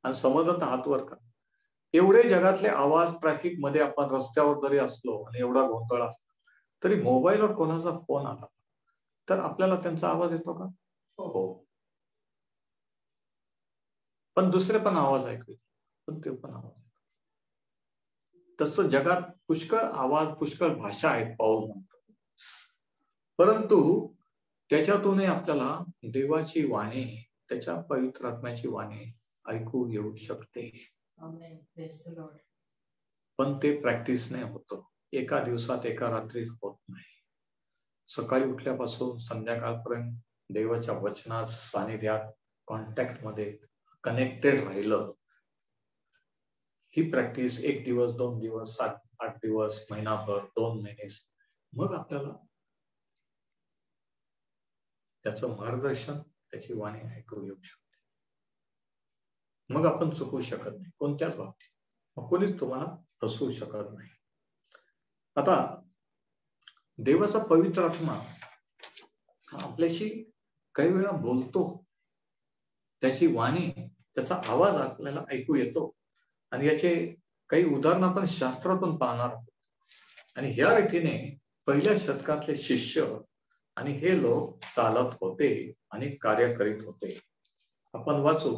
आणि समजत हात वर का? एवढे जगातले आवाज ट्रॅफिक मध्ये आपण रस्त्यावर जरी असलो आणि एवढा गोंधळ असला तरी मोबाईलवर कोणाचा फोन आला तर आपल्याला त्यांचा आवाज येतो का? हो. पण दुसरे पण आवाज ऐकू येतो, पण ते पण आवाज. तसं जगात पुष्कळ आवाज, पुष्कळ भाषा आहेत, पाऊल म्हणतो. परंतु त्याच्यातूनही आपल्याला देवाची वाणी, त्याच्या पवित्र आत्म्याची वाणी ऐकू येऊ शकते. पण ते प्रॅक्टिसने होतं. एका दिवसात, एका रात्रीत होत नाही. सकाळी उठल्यापासून संध्याकाळपर्यंत देवाच्या वचनात, सानिध्यात, कॉन्टॅक्ट मध्ये कनेक्टेड राहिलं. ही प्रॅक्टिस 1 दिवस, 2 दिवस, 7-8 दिवस, महिनाभर, 2 महिने, मग आपल्याला त्याचं मार्गदर्शन, त्याची वाणी ऐकू येऊ शकते. मग आपण चुकू शकत नाही कोणत्याच बाबतीत. मग कोणीच तुम्हाला फसवू शकत नाही. आता देवाचा पवित्र आत्मा आपल्याशी काही वेळा बोलतो, त्याची वाणी, त्याचा आवाज आपल्याला ऐकू येतो. आणि याचे काही उदाहरण आपण शास्त्रातून पाहणार आहोत. आणि ह्या रीतीने पहिल्या शतकातले शिष्य आणि हे लोक चालत होते आणि कार्य करीत होते. आपण वाचू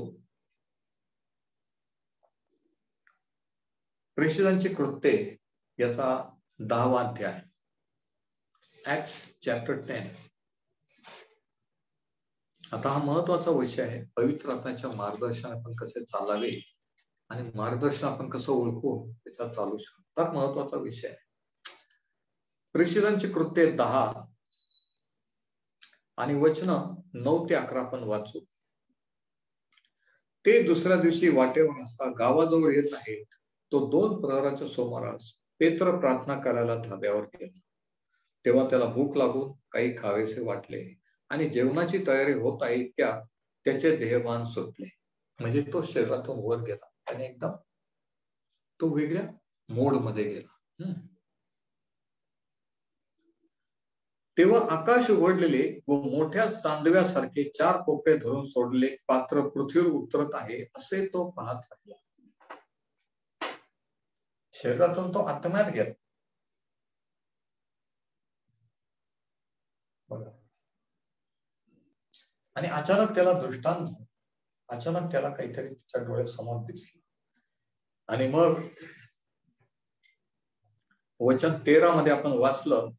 प्रेषितांची कृत्ये याचा 10वा अध्याय, ऍक्ट्स चॅप्टर 10. आता हा महत्वाचा विषय आहे. पवित्र आत्म्याच्या मार्गदर्शन आपण कसे चालावे आणि मार्गदर्शन आपण कसं ओळखू त्याच्यात चालू शकतो. फार महत्वाचा विषय आहे. प्रेषितांची कृत्ये 10 आणि वचन 9 ते 11 आपण वाचू. ते दुसऱ्या दिवशी वाटेवर असता गावाजवळ येत आहेत. तो 2 प्रहराच्या सुमारास पेत्र प्रार्थना करायला धाब्यावर गेला. तेव्हा त्याला भूक लागून काही खावेसे वाटले आणि जेवणाची तयारी होत आहे त्यात त्याचे देहभान सुटले. म्हणजे तो शरीरातून वर गेला आणि एकदम तो वेगळ्या मोड मध्ये गेला. तेव्हा आकाश उघडलेले व मोठ्या चांदव्यासारखे 4 कोपरे धरून सोडले पात्र पृथ्वीवर उतरत आहे असे तो पाहत राहिला. शरीरातून तो आत्म्यात गेला. बघा. आणि अचानक त्याला दृष्टांत झाला. अचानक त्याला काहीतरी त्याच्या डोळ्यासमोर दिसलं. आणि मग वचन 13 मध्ये आपण वाचलं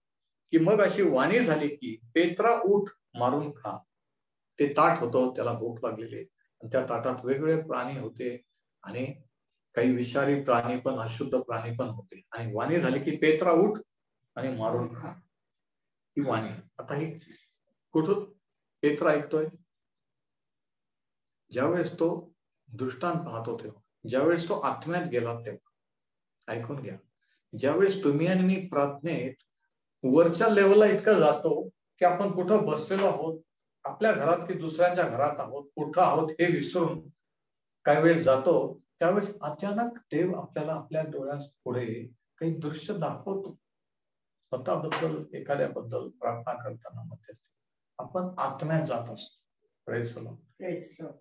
की मग अशी वाणी झाली की पेत्रा उठ, मारून खा. ते ताट होतं, त्याला भूक लागलेली आणि त्या ताटात वेगवेगळे प्राणी होते आणि काही विषारी प्राणी पण, अशुद्ध प्राणी पण होते. आणि वाणी झाली की पेत्रा उठ आणि मारून खा. ही वाणी. आता ही कुठून पेत्रा ऐकतोय? ज्यावेळेस तो दृष्टांत पाहतो तेव्हा, ज्यावेळेस तो आत्म्यात गेला तेव्हा. ऐकून घ्या. ज्यावेळेस तुम्ही आणि मी प्रार्थनेत वरच्या लेवलला इतकं जातो की आपण कुठं बसलेलो आहोत, आपल्या घरात की दुसऱ्यांच्या घरात आहोत, कुठं आहोत हे विसरून काही वेळ जातो, त्यावेळेस अचानक देव आपल्याला आपल्या डोळ्यापुढे काही दृश्य दाखवतो. स्वतःबद्दल, एखाद्याबद्दल प्रार्थना करताना मध्ये आपण आत्म्यात जात असतो. Praise the Lord.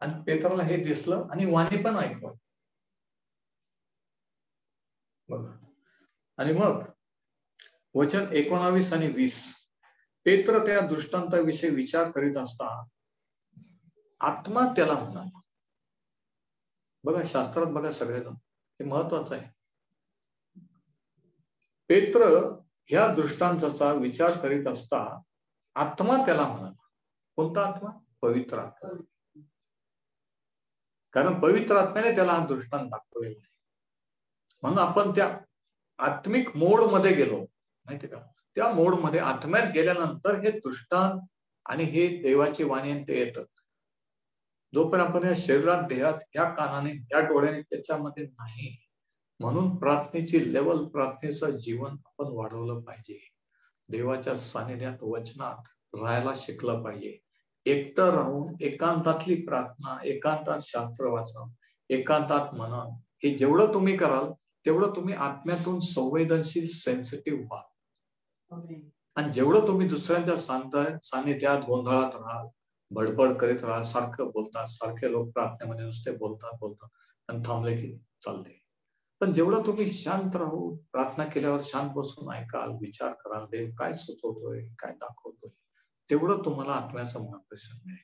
आणि पेत्राला हे दिसलं आणि वाणी पण ऐकलं बघा. आणि मग वचन 19 आणि 20, पेत्र त्या दृष्टांताविषयी विचार करीत असता आत्मा त्याला म्हणाला. बघा शास्त्रात बघा सगळेजण, हे महत्वाचं आहे. पेत्र ह्या दृष्टांताचा विचार करीत असता आत्मा त्याला म्हणाला. कोणता आत्मा? पवित्र आत्मा. कारण पवित्र आत्म्याने त्याला हा दृष्टांत दाखवलेला आहे. म्हणून आपण त्या आत्मिक मोड मध्ये गेलो, माहिती का? त्या मोड मध्ये आत्म्यात गेल्यानंतर हे दृष्टांत आणि हे देवाची वाणी ते येतात. जोपर्यंत आपण या शरीरात, देहात, या कानाने, या डोळ्याने त्याच्यामध्ये नाही. म्हणून प्रार्थनेची लेवल, प्रार्थनेचं जीवन आपण वाढवलं पाहिजे. देवाच्या सानिध्यात, वचनात राहायला शिकलं पाहिजे. एकटं राहून एकांतातली प्रार्थना, एकांतात शास्त्र वाचन, एकांतात मनन, हे जेवढं तुम्ही कराल तेवढं तुम्ही आत्म्यातून संवेदनशील, सेन्सिटिव्ह व्हाल. आणि जेवढं तुम्ही दुसऱ्यांच्या सानिध्यात, गोंधळात राहाल, बडबड करीत राहा, सारखं बोलतात, सारखे लोक प्रार्थनेमध्ये नुसते बोलतात आणि थांबले की चालते. पण जेवढं तुम्ही शांत राहू, प्रार्थना केल्यावर शांत बसून ऐकाल, विचार कराल, देव काय सुचवतोय, काय दाखवतोय, तेवढं तुम्हाला आत्म्याचं मार्गदर्शन मिळेल.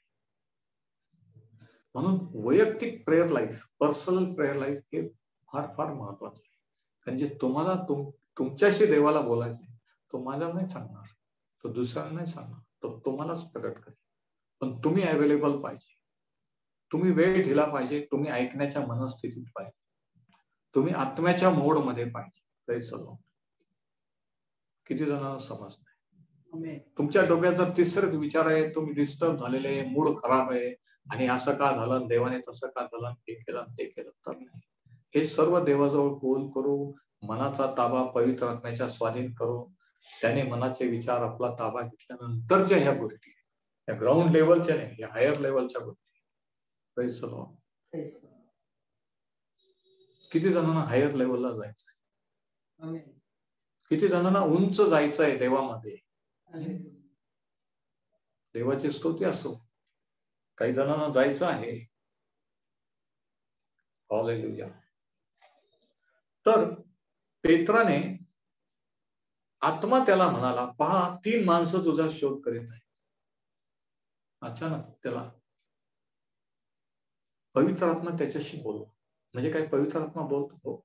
म्हणून वैयक्तिक prayer life, personal prayer life हे फार फार महत्वाचं आहे. म्हणजे तुम्हाला तुमच्याशी देवाला बोलायचं, तो मला नाही सांगणार, तो दुसऱ्यांना नाही सांगणार, तो तुम्हालाच प्रकट करेल. पण तुम्ही अवेलेबल पाहिजे, तुम्ही वेळ दिला पाहिजे, तुम्ही ऐकण्याच्या मनस्थितीत पाहिजे, तुम्ही आत्म्याच्या मोड मध्ये पाहिजे. Praise the Lord. किती जणांना समज नाही. तुमच्या डोक्यात जर तिसरेच विचार आहे, तुम्ही डिस्टर्ब झालेले, मूड खराब आहे, आणि असं का झालं, देवाने तसं का झालं, हे केलं ते केलं, तर नाही. हे सर्व देवाजवळ बोल करू, मनाचा ताबा पवित्र आत्म्याच्या स्वाधीन करू, त्याने मनाचे विचार आपला ताबा घेतल्यानंतरच्या ह्या गोष्टी, या ग्राउंड लेवलच्या नाही, या हायर लेवलच्या गोष्टी. Praise the Lord. किती जणांना हायर लेवलला जायचंय? किती जणांना उंच जायचंय देवामध्ये? देवाची स्तुती असो. काही जणांना जायचं आहे. हालेलुया. तर पेत्राने, आत्मा त्याला म्हणाला, पहा 3 माणसं तुझा शोध करीत आहेत. अचानक त्याला पवित्र आत्मा त्याच्याशी बोलतो. म्हणजे काय पवित्र आत्मा बोलतो?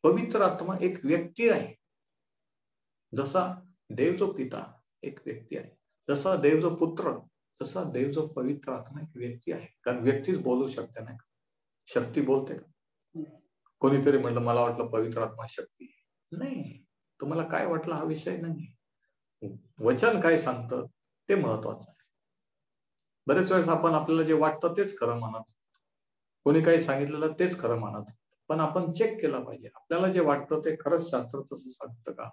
पवित्र आत्मा एक व्यक्ती आहे. जसा देव जो पिता एक व्यक्ती आहे, जसा देव जो पुत्र, तसा देव जो पवित्र आत्मा एक व्यक्ती आहे. कारण व्यक्तीच बोलू शकते नाही, शक्ती बोलते का? कोणीतरी म्हणलं मला वाटलं पवित्र आत्मा शक्ती नाही. तुम्हाला काय वाटलं हा विषय नाही. वचन काय सांगतं ते महत्वाचं आहे. बरेच वेळेस आपण आपल्याला जे वाटतं तेच खरं मानत, कोणी काही सांगितलेलं तेच खरं मानत. पण आपण चेक केलं पाहिजे, आपल्याला जे वाटतं ते खरंच शास्त्र तसं सांगतं का?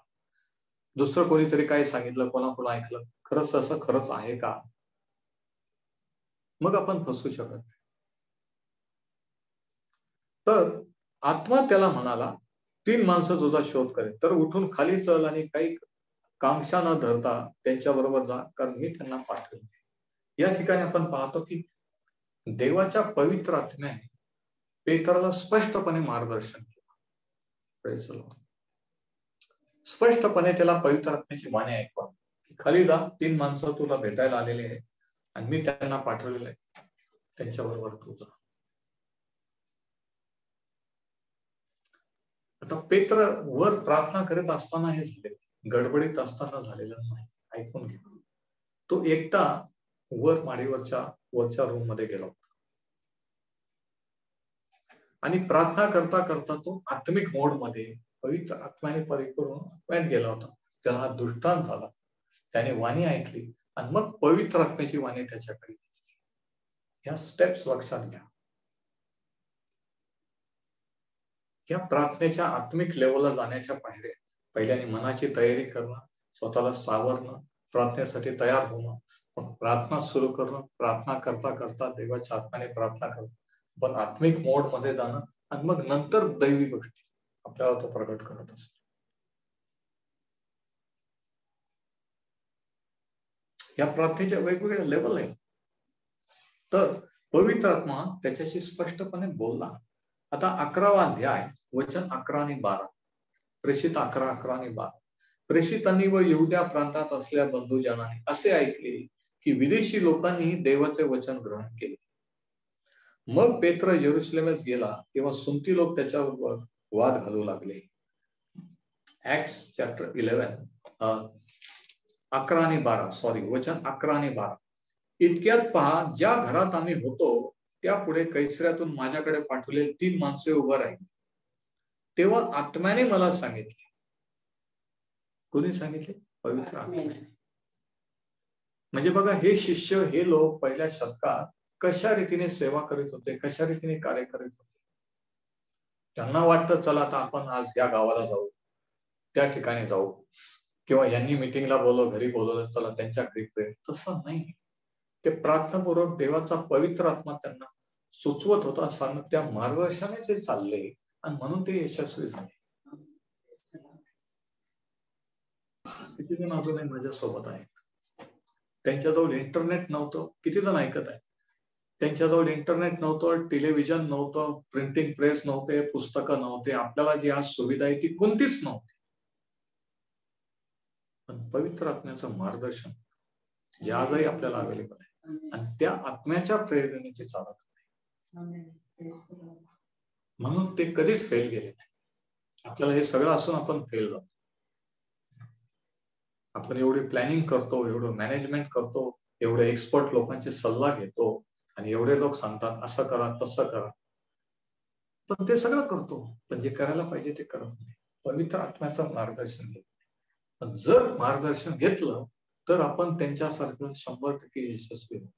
दुसरं कोणीतरी काय सांगितलं, कोणाकोणा ऐकलं, खरंच तसं खरंच आहे का? मग आपण फसू शकत नाही. तर आत्मा त्याला म्हणाला, 3 माणसं तुझा शोध करेल, तर उठून खाली चल आणि काही कांक्षा न धरता त्यांच्या बरोबर जा, कारण मी त्यांना पाठवेल. या ठिकाणी आपण पाहतो की देवाच्या पवित्र आत्म्याने पेत्राला स्पष्टपणे मार्गदर्शन केलं. Praise the Lord. स्पष्टपणे त्याला पवित्र आत्म्याची वाणी ऐकवा, खाली जा, 3 माणसं तुला भेटायला आलेले आहेत आणि मी त्यांना पाठवलेलं आहे, त्यांच्या बरोबर तू जा. आता पेत्र वर प्रार्थना करत असताना हे झाले, गडबडीत असताना झालेलं नाही. ऐकून घे. तो एकटा वर वरच्या रूम मध्ये गेला होता आणि प्रार्थना करता करता तो आत्मिक मोड मध्ये पवित्र आत्म्याने परिपूर्ण आत्म्यात गेला होता. त्याला दृष्टांत झाला, त्याने वाणी ऐकली आणि मग पवित्र आत्म्याची वाणी त्याच्याकडे. ह्या स्टेप्स लक्षात घ्या. या प्रार्थनेच्या आत्मिक लेवलला जाण्याच्या पायऱ्या. पहिल्याने मनाची तयारी करणं, स्वतःला सावरणं, प्रार्थनेसाठी तयार होणं, मग प्रार्थना सुरू करणं, प्रार्थना करता करता देवाच्या आत्म्याने प्रार्थना करणं, पण आत्मिक मोड मध्ये जाणं, आणि मग नंतर दैवी गोष्टी आपल्याला तो प्रकट करत असतो. या प्रार्थनेच्या वेगवेगळ्या लेवल आहे. तर पवित्र आत्मा त्याच्याशी स्पष्टपणे बोलला. आता 11वा अध्याय वचन 11 आणि 12. प्रेषित 11, 11 आणि 12. प्रेषितांनी व यहुद्या प्रांतात असलेल्या बंधुजनांनी असे ऐकले की विदेशी लोकांनी देवाचे वचन ग्रहण केले. मग पेत्र यरुशलेमेस गेला तेव्हा सुन्ती लोक त्याच्यावर वाद घालू लागले. ऍक्ट्स चॅप्टर 11 11 आणि 12 सॉरी वचन 11 आणि 12. इतक्यात पहा, ज्या घरात आम्ही होतो त्या पुढे कैसऱ्यातून माझ्याकडे पाठवलेली 3 माणसे उभं राहिली. तेव्हा आत्म्याने मला सांगितले. कोणी सांगितले? पवित्र आत्म्याने. म्हणजे बघा, हे शिष्य, हे लोक पहिल्या शतकात कशा रीतीने सेवा करीत होते, कशा रीतीने कार्य करीत होते. त्यांना वाटतं चला आता आपण आज या गावाला जाऊ, त्या ठिकाणी जाऊ, किंवा यांनी मिटिंगला बोलव, घरी बोलवलं, चला त्यांच्या घरी प्रेम. तसं नाही. ते प्रार्थनापूर्वक देवाचा पवित्र आत्मा त्यांना सुचवत होता, सांगत त्या मार्गदर्शनाने ते चालले, आणि म्हणून ते यशस्वी झाले. किती जण अजूनही माझ्या सोबत आहेत. त्यांच्याजवळ इंटरनेट नव्हतं. किती जण ऐकत आहे? त्यांच्याजवळ इंटरनेट नव्हतं, टेलिव्हिजन नव्हतं, प्रिंटिंग प्रेस नव्हते, पुस्तकं नव्हते, आपल्याला जी आज सुविधा आहे ती कोणतीच नव्हती. पण पवित्र आत्म्याचं मार्गदर्शन जे आजही आपल्याला अवेलेबल आहे, आणि त्या आत्म्याच्या प्रेरणेने ते चालत होते. म्हणून ते कधीच फेल गेले नाही. आपल्याला हे सगळं असून आपण फेल जातो. आपण एवढी प्लॅनिंग करतो, एवढं मॅनेजमेंट करतो, एवढे एक्सपर्ट लोकांचे सल्ला घेतो, आणि एवढे लोक सांगतात असं करा, तसं करा, पण ते सगळं करतो, पण जे करायला पाहिजे ते करत नाही. पवित्र आत्म्याचं मार्गदर्शन घेत. पण जर मार्गदर्शन घेतलं तर आपण त्यांच्यासारखं 100% यशस्वी होतो.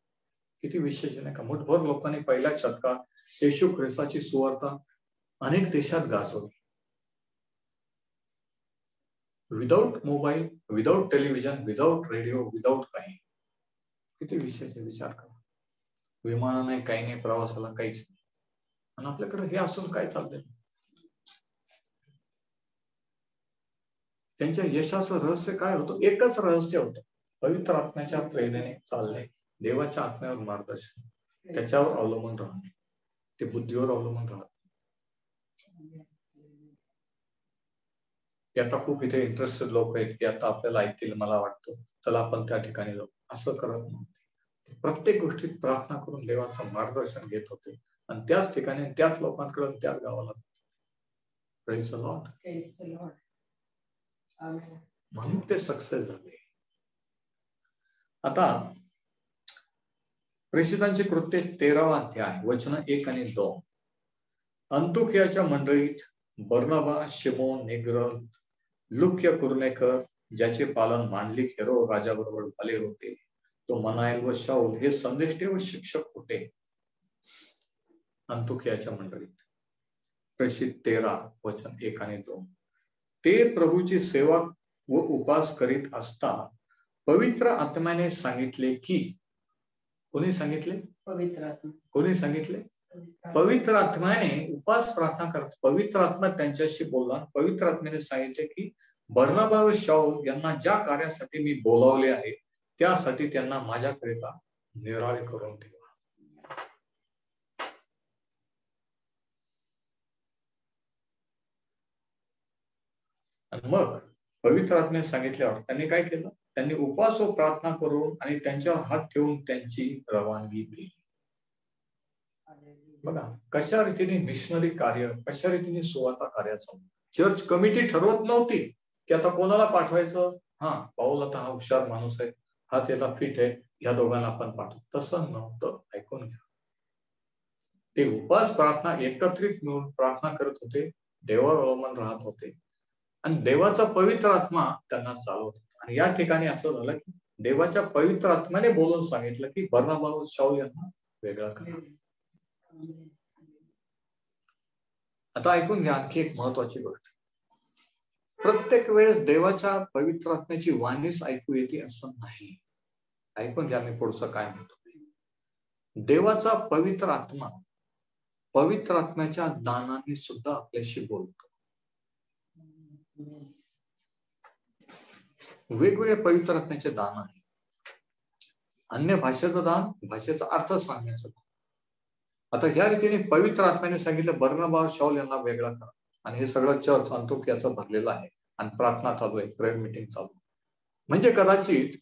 किती विशेष नाही का? मुठभर लोकांनी पहिल्या शतकात येशू ख्रिस्ताची सुवार्ता अनेक देशात गाजवली. Without mobile, without television, without radio, without काही. किती विशेष विचार करा. विमान नाही, काही नाही, प्रवासाला काहीच नाही, आणि आपल्याकडे हे असून काय चाललंय? त्यांच्या यशाचं रहस्य काय होतं? एकच रहस्य होतं, पवित्र आत्म्याच्या प्रेरणेने चालणे, देवाच्या आत्म्यावर मार्गदर्शन, त्याच्यावर अवलंबून राहणे. ते बुद्धीवर अवलंबून राहत. आता खूप इथे इंटरेस्टेड लोक आहेत की आता आपल्याला ऐकतील, मला वाटतं चला आपण त्या ठिकाणी जाऊ. असं करत नव्हते. प्रत्येक गोष्टीत प्रार्थना करून देवाचं मार्गदर्शन घेत होते, आणि त्याच ठिकाणी, त्याच लोकांकडे, त्याच गावाला. Praise the Lord. Praise the Lord. Amen. म्हणून ते सक्सेस झाले. आता प्रेषितांची कृत्ये 13वा अध्याय वचन 1 आणि 2. अंतोखियाच्या मंडळीत बर्नबा, शिमोन, निगर, लुक्य कुरनेकर, ज्याचे पालन मांडलिक हेरोद राजाबरोबर झाले होते, तो मनाएल व शाऊल हे संदेष्टे व शिक्षक होते. अंतोखियाच्या मंडळीत. प्रेषित 13 वचन 1 आणि 2. ते प्रभूची सेवा व उपास करीत असता पवित्र आत्म्याने सांगितले की. कोणी सांगितले? पवित्र आत्मा. कोणी सांगितले? पवित्र आत्म्याने उपास प्रार्थना करत पवित्र आत्मा त्यांच्याशी बोलला. पवित्र आत्म्याने सांगितले की बर्नबा व शाऊल यांना ज्या कार्यासाठी मी बोलावले आहे त्यासाठी त्यांना माझ्याकरिता निराळे करून ठेवा. आणि मग पवित्र आत्म्याने सांगितल्यावर त्यांनी काय केलं? त्यांनी उपवास व प्रार्थना करून आणि त्यांच्यावर हात ठेवून त्यांची रवानगी केली. बघा कशा रीतीने मिशनरी कार्य, कशा रीतीने सुवार्ता कार्याचं. चर्च कमिटी ठरवत नव्हती की आता कोणाला पाठवायचं. हा, पाऊल आता हा हुशार माणूस आहे, हा त्याला फिट आहे, ह्या दोघांना आपण पाठवू. तसं नव्हतं. ऐकून घ्या. ते उपवास प्रार्थना एकत्रित मिळून प्रार्थना करत होते, देवावर अवलंबून राहत होते, आणि देवाचा पवित्र आत्मा त्यांना चालवत होता. आणि या ठिकाणी असं झालं की देवाच्या पवित्र आत्म्याने बोलून सांगितलं की बर्नबा व शाऊल यांना वेगळा करा. आता ऐकून घ्या आणखी एक महत्वाची गोष्ट. प्रत्येक वेळेस देवाच्या पवित्र आत्म्याची वाणीच ऐकू येते असं नाही. ऐकून घ्या मी पुढचं काय म्हणतो. देवाचा पवित्र आत्मा पवित्र आत्म्याच्या दानाने सुद्धा आपल्याशी बोलतो. वेगवेगळे पवित्र आत्म्याचे दान आहे. अन्य भाषेचं दान, भाषेचा अर्थ सांगण्याचं दान. आता ह्या रीतीने पवित्र आत्म्याने सांगितलं बर्नबा शाऊल यांना वेगळा करा. आणि हे सगळं चर्च अंतोकियाचं भरलेलं आहे आणि प्रार्थना चालू आहे, प्रेयर मीटिंग चालू. म्हणजे कदाचित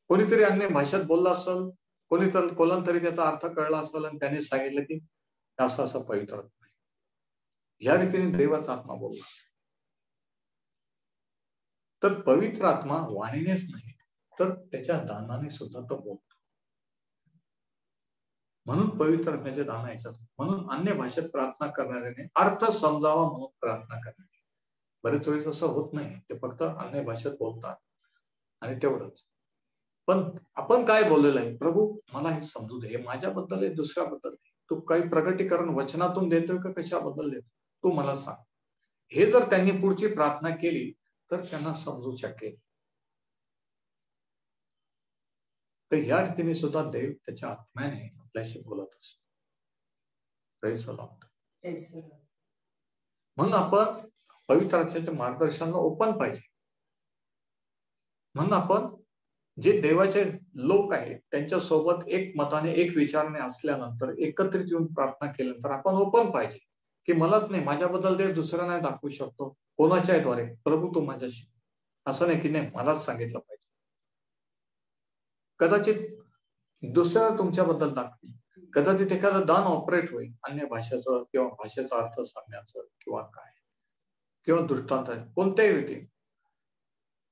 कोणीतरी अन्य भाषेत बोलला असेल, कोणाला तरी त्याचा अर्थ कळला असेल आणि त्याने सांगितलं की असं असं पवित्र आत्मा आहे. ह्या रीतीने देवाचा आत्मा बोलला. तर पवित्र आत्मा वाणीनेच नाही तर त्याच्या दानाने सुद्धा तो बोलतो. म्हणून पवित्र आत्म्याचे दान याच्यात. म्हणून अन्य भाषेत प्रार्थना करणाऱ्याने अर्थ समजावा म्हणून प्रार्थना करणे. बरेच वेळेस असं होत नाही, ते फक्त अन्य भाषेत बोलतात आणि तेवढंच. पण आपण काय बोललेलं आहे, प्रभू मला हे समजू दे, हे माझ्याबद्दल आहे दुसऱ्याबद्दल आहे, तू काही प्रगटीकरण वचनातून देतोय का कशाबद्दल देतो तू मला सांग. हे जर त्यांनी पुढची प्रार्थना केली तर त्यांना समजू शकेल. तर या रीतीने सुद्धा देव त्याच्या आत्म्याने आपल्याशी बोलत असतो. Praise the Lord. म्हणून आपण पवित्र आत्म्याच्या मार्गदर्शनाला ओपन पाहिजे. म्हणून आपण जे देवाचे लोक आहेत त्यांच्या सोबत एक मताने एक विचारणे असल्यानंतर एकत्रित येऊन प्रार्थना केल्यानंतर आपण ओपन पाहिजे की मलाच नाही, माझ्याबद्दल देव दुसरा नाही दाखवू शकतो. कोणाच्याही द्वारे प्रभू तू माझ्याशी, असं नाही की नाही मलाच सांगितलं पाहिजे. कदाचित दुसऱ्याला तुमच्याबद्दल दाखवेल, कदाचित एखादं दान ऑपरेट होईल अन्य भाषेचं किंवा भाषेचा अर्थ सांगण्याचं किंवा काय किंवा दृष्टांत आहे कोणत्याही रीती.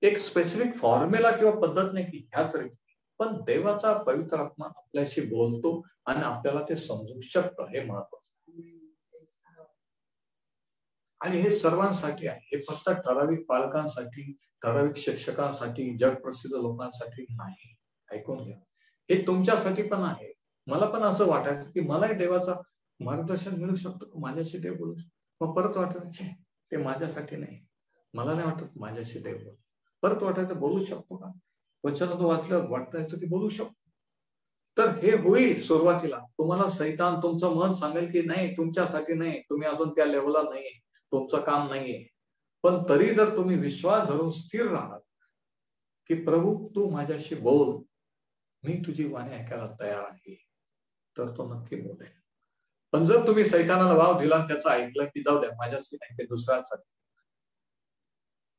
एक स्पेसिफिक फॉर्म्युला किंवा पद्धत नाही की ह्याच रीती, पण देवाचा पवित्र आत्मा आपल्याशी बोलतो आणि आपल्याला ते समजू शकतं. हे महत्वाचं. आणि हे सर्वांसाठी आहे. हे फक्त ठराविक पालकांसाठी, ठराविक शिक्षकांसाठी, जगप्रसिद्ध लोकांसाठी नाही. ऐकून घ्या, हे तुमच्यासाठी पण आहे. मला पण असं वाटायचं की मलाही देवाचा मार्गदर्शन मिळू शकतो, माझ्याशी देव बोलू शकतो. मग परत वाटायचं ते माझ्यासाठी नाही, मला नाही वाटत माझ्याशी देव बोलू. परत वाटायचं बोलू शकतो का, वचनात वाचलं वाटायचं की बोलू शकतो. तर हे होईल सुरुवातीला. तुम्हाला सैतान तुमचं मन सांगेल की नाही तुमच्यासाठी नाही, तुम्ही अजून त्या लेवलला नाहीये, तुमचं काम नाहीये. पण तरी जर तुम्ही विश्वास धरून स्थिर राहाल की प्रभू तू माझ्याशी बोल, मी तुझी वाणी ऐकायला तयार आहे, तर तो नक्की बोलेल. पण जर तुम्ही सैतानाला वाव दिला त्याचं ऐकलं की जाऊ द्या माझ्याशी नाही ते दुसऱ्यासाठी,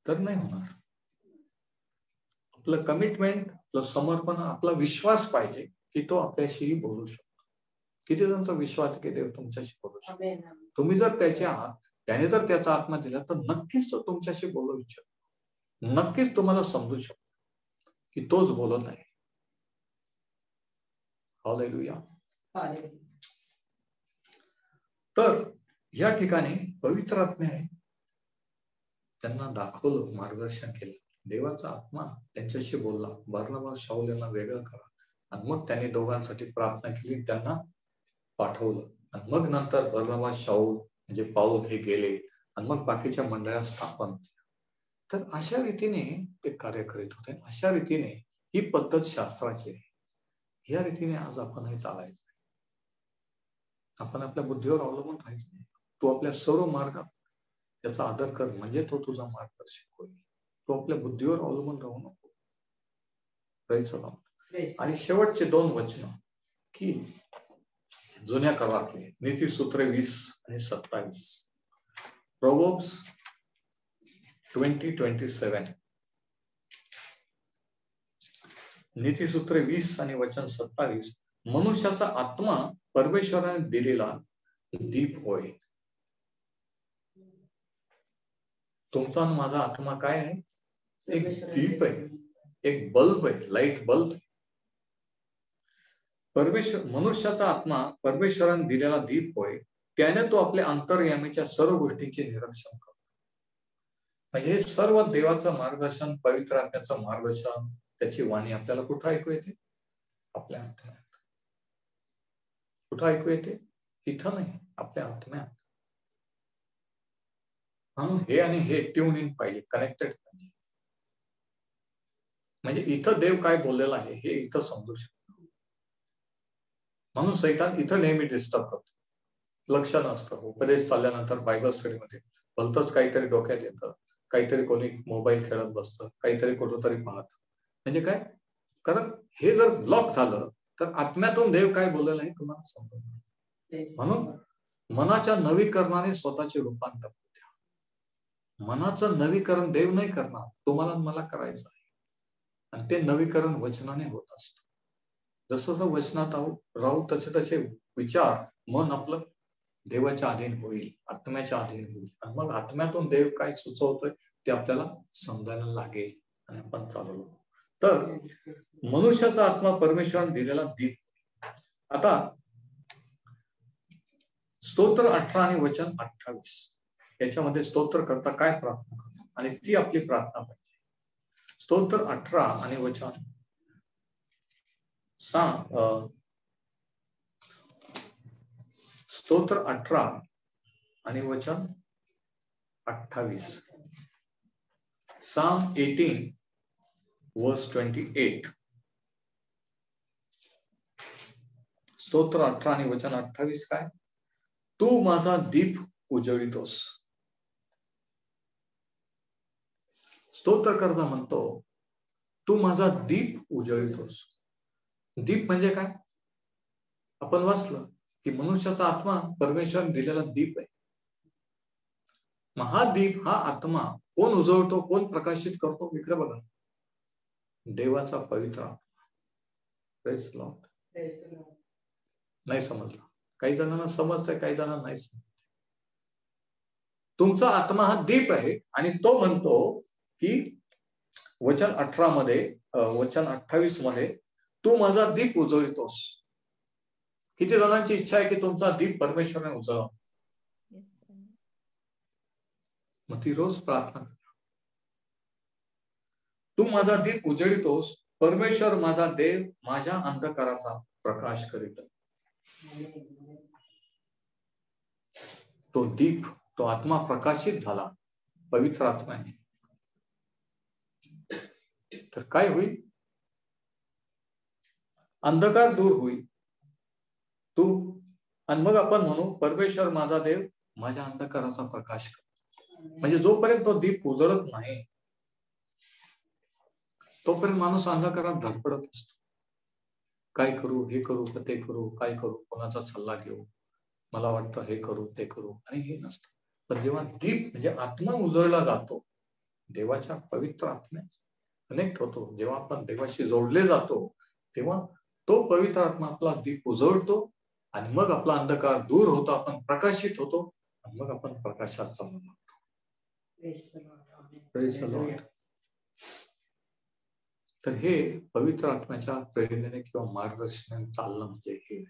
तर नाही होणार. आपलं कमिटमेंट, आपलं समर्पण, आपला विश्वास पाहिजे की तो आपल्याशीही बोलू शकतो. किती जणांचा विश्वास की देव तुमच्याशी बोलू शकतो. तुम्ही जर त्याचे आहात, त्याने जर त्याचा आत्मा दिला तर नक्कीच तो तुमच्याशी बोलू इच्छितो. नक्कीच तुम्हाला समजू शकतो की तोच बोलत आहे. हालेलुया. तर या ठिकाणी पवित्र आत्म्याने त्यांना दाखवलं, मार्गदर्शन केलं. देवाचा आत्मा त्यांच्याशी बोलला, बर्नबा शाऊल यांना वेगळं करा. आणि मग त्यांनी दोघांसाठी प्रार्थना केली, त्यांना पाठवलं. आणि मग नंतर बर्नबा शाऊल म्हणजे पाऊल हे गेले आणि मग बाकीच्या मंडळात स्थापन. तर अशा रीतीने ते कार्य करीत होते. अशा रीतीने ही पद्धत शास्त्राची आहे. या रीतीने आज आपणही चालायचं. आपण आपल्या बुद्धीवर अवलंबून राहायचं नाही. तू आपल्या सर्व मार्गात त्याचा आदर कर, म्हणजे तो तुझा मार्गदर्शक होईल. तो आपल्या बुद्धीवर अवलंबून राहू नको. Praise the Lord. आणि शेवटचे 2 वचन की जुन्या करारातले नीतिसूत्रे 20 आणि 27. प्रोव्हर्ब्स 20:27. नीतिसूत्रे 20 आणि वचन 27. मनुष्याचा आत्मा परमेश्वराने दिलेला दीप होय. तुमचा आणि माझा आत्मा काय आहे? एक दीप आहे, एक बल्ब आहे, लाईट बल्ब. मनुष्याचा आत्मा परमेश्वराने दिलेला दीप होय, त्याने तो आपल्या अंतर्यामीच्या सर्व गोष्टींचे निरीक्षण करतो. म्हणजे हे सर्व देवाचं मार्गदर्शन, पवित्र आत्म्याचं मार्गदर्शन, त्याची वाणी आपल्याला कुठं ऐकू येते? आपल्या अंतर्यात. कुठं ऐकू येते? इथं नाही, आपल्या आत्म्यात. म्हणून हे आणि हे ट्यून इन पाहिजे, कनेक्टेड पाहिजे. म्हणजे इथं देव काय बोललेला आहे हे इथं समजू शकतो. म्हणून सैतान इथं नेहमी डिस्टर्ब करतो. लक्ष नसतं. उपदेश चालल्यानंतर बायबल स्टडीमध्ये भलतंच काहीतरी डोक्यात येतं, काहीतरी कोणी मोबाईल खेळत बसतं, काहीतरी कुठंतरी पाहत. म्हणजे काय, कारण हे जर ब्लॉक झालं तर आत्म्यातून देव काय बोललेलं आहे तुम्हाला समजत नाही. म्हणून मनाच्या नवीकरणाने स्वतःचे रूपांतर द्या. मनाचं नवीकरण देव नाही करणार, तुम्हाला मला करायचं आहे. आणि ते नवीकरण वचनाने होत असतं. जसं जसं वचनात राहू तसे तसे विचार, मन आपलं देवाच्या अधीन होईल, आत्म्याच्या अधीन होईल. आणि मग आत्म्यातून देव काय सुचवतोय ते आपल्याला समजायला लागेल आणि आपण चालवू. तर मनुष्याचा आत्मा परमेश्वराने दिलेला दीप. आता स्तोत्र 18 आणि वचन 28 याच्यामध्ये स्तोत्र करता काय प्रार्थना करतो आणि ती आपली प्रार्थना पाहिजे. स्तोत्र 18 आणि वचन स्तोत्र 18 आणि वचन 28. Psalm 18 verse 28. स्तोत्र 18 आणि वचन 28 काय, तू माझा दीप उजळीतोस. स्तोत्रकर्ता म्हणतो तू माझा दीप उजळीतोस. दीप म्हणजे काय, आपण वाचलं की मनुष्याचा आत्मा परमेश्वराने दिलेला दीप आहे. मग हा दीप, हा आत्मा कोण उजळतो, कोण प्रकाशित करतो, इकडे बघा, देवाचा पवित्र आत्मा. Praise Lord. नाही समजलं, काही जणांना समजतंय, काही जणांना नाही समजत. तुमचा आत्मा हा दीप आहे आणि तो म्हणतो की वचन 18 मध्ये, वचन 28 मध्ये, तू माझा दीप उजळीतोस. किती जणांची इच्छा आहे की तुमचा दीप परमेश्वराने उजळवा. मग ती रोज प्रार्थना, तू माझा दीप उजळीतोस, परमेश्वर माझा देव माझ्या अंधकाराचा प्रकाश करीत. तो दीप, तो आत्मा प्रकाशित झाला पवित्र आत्म्याने, तर काय होईल, अंधकार दूर होईल. तू आणि मग आपण म्हणू परमेश्वर माझा देव माझ्या अंधकाराचा प्रकाश करतो. म्हणजे जोपर्यंत तो दीप उजळत नाही तोपर्यंत माणूस अंधकारात धडपडत असतो. काय करू, हे करू का ते करू, काय करू, कोणाचा सल्ला घेऊ, मला वाटतं हे करू ते करू, आणि हे नसतं. पण जेव्हा दीप म्हणजे आत्मा उजळला जातो, देवाच्या पवित्र आत्म्यात कनेक्ट होतो, जेव्हा आपण देवाशी जोडले जातो, तेव्हा तो पवित्र आत्मा आपला दीप उजळतो आणि मग आपला अंधकार दूर होतो, आपण प्रकाशित होतो आणि मग आपण प्रकाशात चालू लागतो. तर हे पवित्र आत्म्याच्या प्रेरणेने किंवा मार्गदर्शनाने चालणं म्हणजे हे.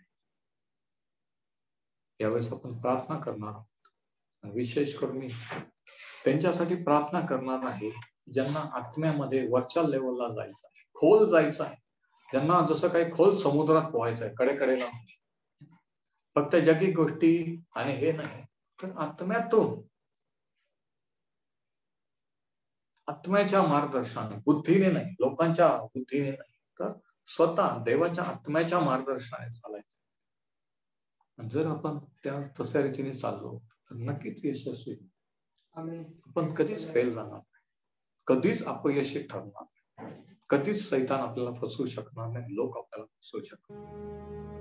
यावेळेस आपण प्रार्थना करणार आहोत. विशेष करून मी त्यांच्यासाठी प्रार्थना करणार आहे ज्यांना आत्म्यामध्ये वरच्या लेवलला जायचं आहे, खोल जायचं आहे, ज्यांना जसं काही खोल समुद्रात पोहायचं आहे, कडेकडेला, फक्त जगी गोष्टी आणि हे नाही, तर आत्म्यातून, आत्म्याच्या मार्गदर्शनाने, बुद्धीने नाही, लोकांच्या बुद्धीने नाही, तर स्वतः देवाच्या आत्म्याच्या मार्गदर्शनाने चालायचं. जर आपण त्या तशा रीतीने चाललो तर नक्कीच यशस्वी. आपण कधीच फेल जाणार नाही, कधीच अपयशी ठरणार नाही, कधीच सैतान आपल्याला फसवू शकणार नाही, लोक आपल्याला फसवू शकणार.